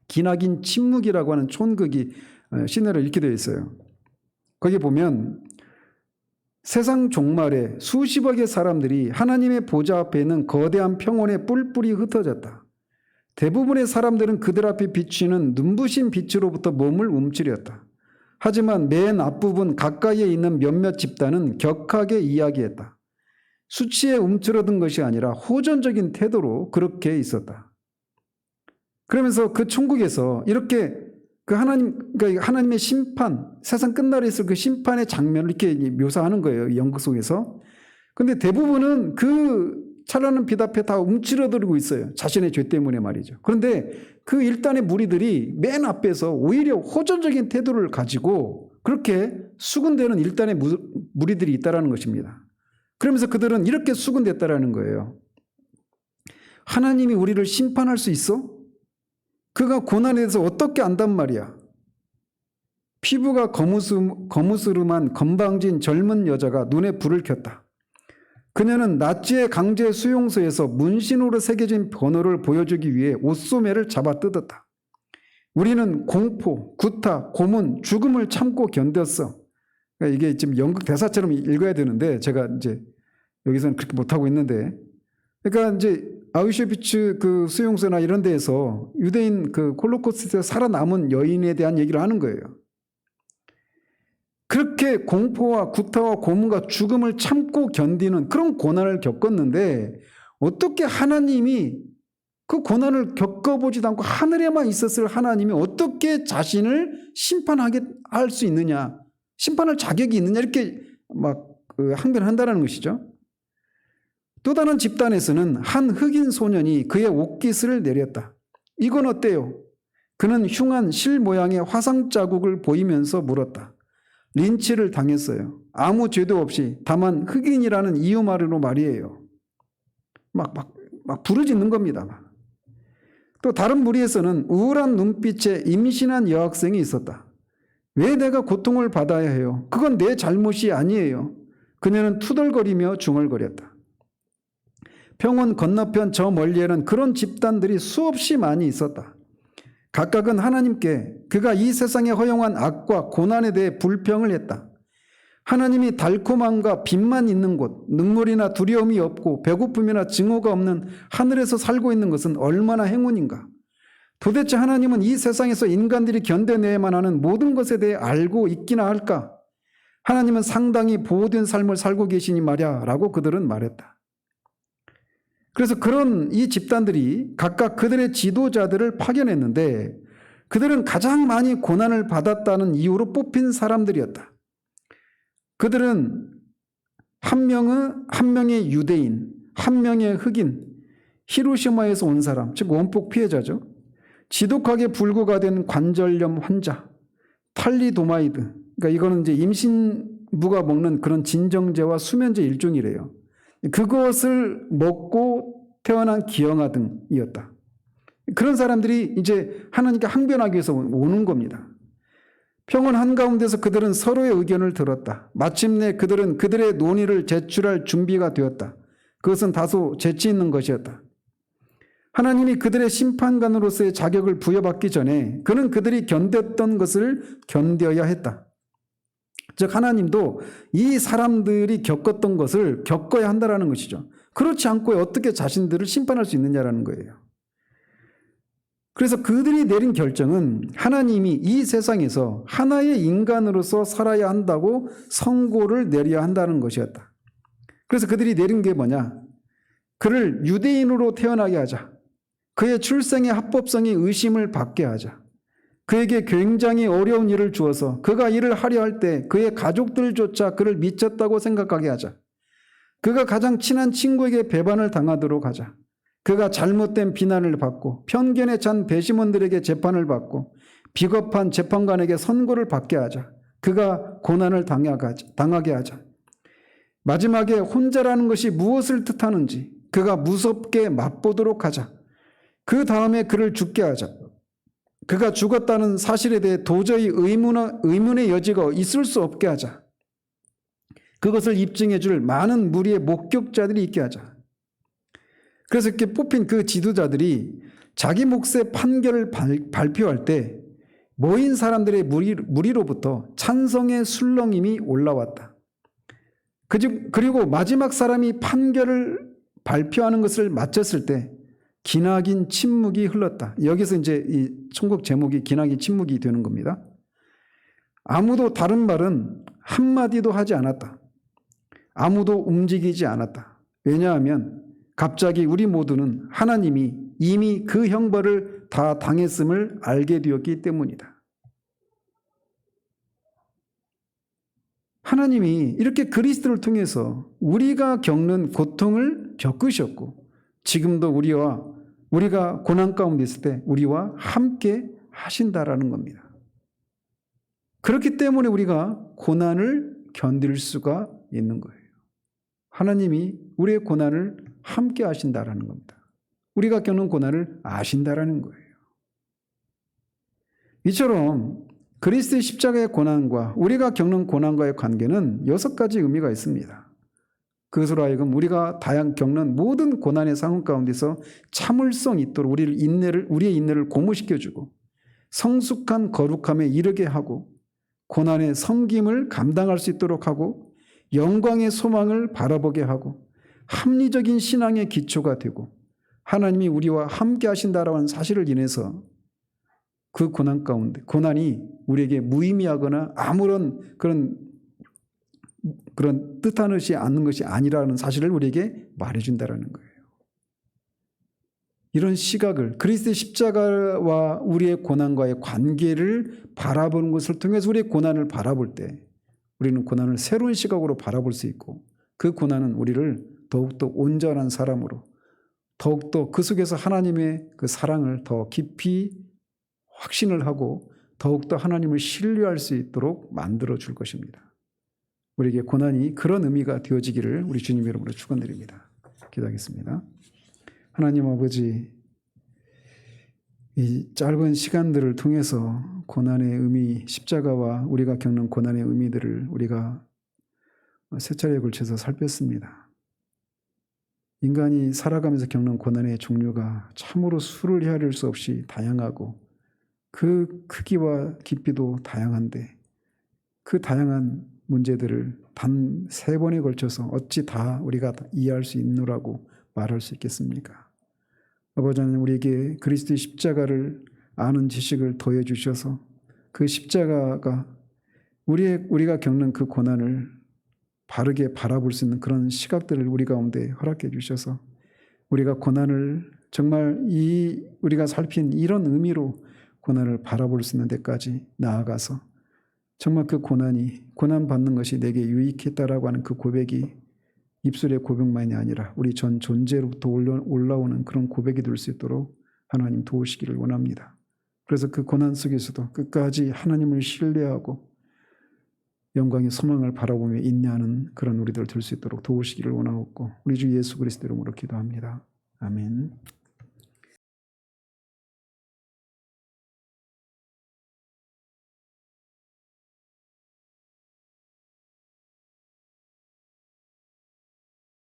기나긴 침묵이라고 하는 촌극이 시내로 이렇게 되어 있어요. 거기 보면 세상 종말에 수십억의 사람들이 하나님의 보좌 앞에 있는 거대한 평원에 뿔뿔이 흩어졌다. 대부분의 사람들은 그들 앞에 비치는 눈부신 빛으로부터 몸을 움츠렸다. 하지만 맨 앞부분 가까이에 있는 몇몇 집단은 격하게 이야기했다. 수치에 움츠러든 것이 아니라 호전적인 태도로 그렇게 있었다. 그러면서 그 천국에서 이렇게 그러니까 하나님의 심판, 세상 끝날에 있을 그 심판의 장면을 이렇게 묘사하는 거예요. 연극 속에서. 근데 대부분은 그 찬란한 빛 앞에 다 움츠러들고 있어요. 자신의 죄 때문에 말이죠. 그런데 그 일단의 무리들이 맨 앞에서 오히려 호전적인 태도를 가지고 그렇게 수군대는 일단의 무리들이 있다라는 것입니다. 그러면서 그들은 이렇게 수군댔다라는 거예요. 하나님이 우리를 심판할 수 있어? 그가 고난에 대해서 어떻게 안단 말이야? 피부가 거무스름한 건방진 젊은 여자가 눈에 불을 켰다. 그녀는 나치의 강제 수용소에서 문신으로 새겨진 번호를 보여주기 위해 옷소매를 잡아 뜯었다. 우리는 공포, 구타, 고문, 죽음을 참고 견뎠어. 그러니까 이게 지금 연극 대사처럼 읽어야 되는데 제가 이제 여기서는 그렇게 못하고 있는데, 그러니까 이제 아우슈비츠 그 수용소나 이런 데에서 유대인 그 홀로코스트에서 살아남은 여인에 대한 얘기를 하는 거예요. 그렇게 공포와 구타와 고문과 죽음을 참고 견디는 그런 고난을 겪었는데 어떻게 하나님이 그 고난을 겪어보지도 않고 하늘에만 있었을 하나님이 어떻게 자신을 심판하게 할 수 있느냐, 심판할 자격이 있느냐 이렇게 막 항변한다는 것이죠. 또 다른 집단에서는 한 흑인 소년이 그의 옷깃을 내렸다. 이건 어때요? 그는 흉한 실 모양의 화상 자국을 보이면서 물었다. 린치를 당했어요. 아무 죄도 없이 다만 흑인이라는 이유만으로 말이에요. 막 부르짖는 겁니다. 또 다른 무리에서는 우울한 눈빛에 임신한 여학생이 있었다. 왜 내가 고통을 받아야 해요? 그건 내 잘못이 아니에요. 그녀는 투덜거리며 중얼거렸다. 평원 건너편 저 멀리에는 그런 집단들이 수없이 많이 있었다. 각각은 하나님께 그가 이 세상에 허용한 악과 고난에 대해 불평을 했다. 하나님이 달콤함과 빛만 있는 곳, 눈물이나 두려움이 없고 배고픔이나 증오가 없는 하늘에서 살고 있는 것은 얼마나 행운인가. 도대체 하나님은 이 세상에서 인간들이 견뎌내야만 하는 모든 것에 대해 알고 있기나 할까? 하나님은 상당히 보호된 삶을 살고 계시니 말이야 라고 그들은 말했다. 그래서 그런 이 집단들이 각각 그들의 지도자들을 파견했는데 그들은 가장 많이 고난을 받았다는 이유로 뽑힌 사람들이었다. 그들은 한 명의 유대인, 한 명의 흑인, 히로시마에서 온 사람, 즉 원폭 피해자죠. 지독하게 불구가 된 관절염 환자, 탈리도마이드. 그러니까 이거는 이제 임신부가 먹는 그런 진정제와 수면제 일종이래요. 그것을 먹고 태어난 기형아 등이었다. 그런 사람들이 이제 하나님께 항변하기 위해서 오는 겁니다. 평온 한가운데서 그들은 서로의 의견을 들었다. 마침내 그들은 그들의 논의를 제출할 준비가 되었다. 그것은 다소 재치 있는 것이었다. 하나님이 그들의 심판관으로서의 자격을 부여받기 전에 그는 그들이 견뎠던 것을 견뎌야 했다. 즉 하나님도 이 사람들이 겪었던 것을 겪어야 한다는 것이죠. 그렇지 않고 어떻게 자신들을 심판할 수 있느냐라는 거예요. 그래서 그들이 내린 결정은 하나님이 이 세상에서 하나의 인간으로서 살아야 한다고 선고를 내려야 한다는 것이었다. 그래서 그들이 내린 게 뭐냐? 그를 유대인으로 태어나게 하자. 그의 출생의 합법성이 의심을 받게 하자. 그에게 굉장히 어려운 일을 주어서 그가 일을 하려 할 때 그의 가족들조차 그를 미쳤다고 생각하게 하자. 그가 가장 친한 친구에게 배반을 당하도록 하자. 그가 잘못된 비난을 받고 편견에 찬 배심원들에게 재판을 받고 비겁한 재판관에게 선고를 받게 하자. 그가 고난을 당하게 하자. 마지막에 혼자라는 것이 무엇을 뜻하는지 그가 무섭게 맛보도록 하자. 그 다음에 그를 죽게 하자. 그가 죽었다는 사실에 대해 도저히 의문의 여지가 있을 수 없게 하자. 그것을 입증해 줄 많은 무리의 목격자들이 있게 하자. 그래서 이렇게 뽑힌 그 지도자들이 자기 몫의 판결을 발표할 때 모인 사람들의 무리로부터 찬성의 술렁임이 올라왔다. 그리고 마지막 사람이 판결을 발표하는 것을 마쳤을 때 기나긴 침묵이 흘렀다. 여기서 이제 이 천국 제목이 기나긴 침묵이 되는 겁니다. 아무도 다른 말은 한마디도 하지 않았다. 아무도 움직이지 않았다. 왜냐하면 갑자기 우리 모두는 하나님이 이미 그 형벌을 다 당했음을 알게 되었기 때문이다. 하나님이 이렇게 그리스도를 통해서 우리가 겪는 고통을 겪으셨고 지금도 우리가 고난 가운데 있을 때 우리와 함께 하신다라는 겁니다. 그렇기 때문에 우리가 고난을 견딜 수가 있는 거예요. 하나님이 우리의 고난을 함께 하신다라는 겁니다. 우리가 겪는 고난을 아신다라는 거예요. 이처럼 그리스도의 십자가의 고난과 우리가 겪는 고난과의 관계는 6가지 의미가 있습니다. 그것으로 하여금 우리가 겪는 모든 고난의 상황 가운데서 참을성이 있도록 우리의 인내를 고무시켜주고 성숙한 거룩함에 이르게 하고 고난의 섬김을 감당할 수 있도록 하고 영광의 소망을 바라보게 하고 합리적인 신앙의 기초가 되고 하나님이 우리와 함께 하신다라는 사실을 인해서 그 고난 가운데 고난이 우리에게 무의미하거나 아무런 그런 뜻하는 것이 않는 것이 아니라는 사실을 우리에게 말해준다라는 거예요. 이런 시각을 그리스도의 십자가와 우리의 고난과의 관계를 바라보는 것을 통해서 우리의 고난을 바라볼 때 우리는 고난을 새로운 시각으로 바라볼 수 있고 그 고난은 우리를 더욱더 온전한 사람으로, 더욱더 그 속에서 하나님의 그 사랑을 더 깊이 확신을 하고 더욱더 하나님을 신뢰할 수 있도록 만들어 줄 것입니다. 우리에게 고난이 그런 의미가 되어지기를 우리 주님 이름으로 축원드립니다. 기도하겠습니다. 하나님 아버지, 이 짧은 시간들을 통해서 고난의 의미, 십자가와 우리가 겪는 고난의 의미들을 우리가 세 차례에 걸쳐서 살폈습니다. 인간이 살아가면서 겪는 고난의 종류가 참으로 수를 헤아릴 수 없이 다양하고 그 크기와 깊이도 다양한데 그 다양한 문제들을 단 3번에 걸쳐서 어찌 다 우리가 이해할 수 있노라고 말할 수 있겠습니까? 아버지 하나님, 우리에게 그리스도의 십자가를 아는 지식을 더해 주셔서 그 십자가가 우리가 겪는 그 고난을 바르게 바라볼 수 있는 그런 시각들을 우리 가운데 허락해 주셔서 우리가 고난을 정말 우리가 살핀 이런 의미로 고난을 바라볼 수 있는 데까지 나아가서 정말 그 고난받는 것이 내게 유익했다라고 하는 그 고백이 입술의 고백만이 아니라 우리 전 존재로부터 올라오는 그런 고백이 될 수 있도록 하나님 도우시기를 원합니다. 그래서 그 고난 속에서도 끝까지 하나님을 신뢰하고 영광의 소망을 바라보며 인내하는 그런 우리들 될 수 있도록 도우시기를 원하옵고 우리 주 예수 그리스도 이름으로 기도합니다. 아멘.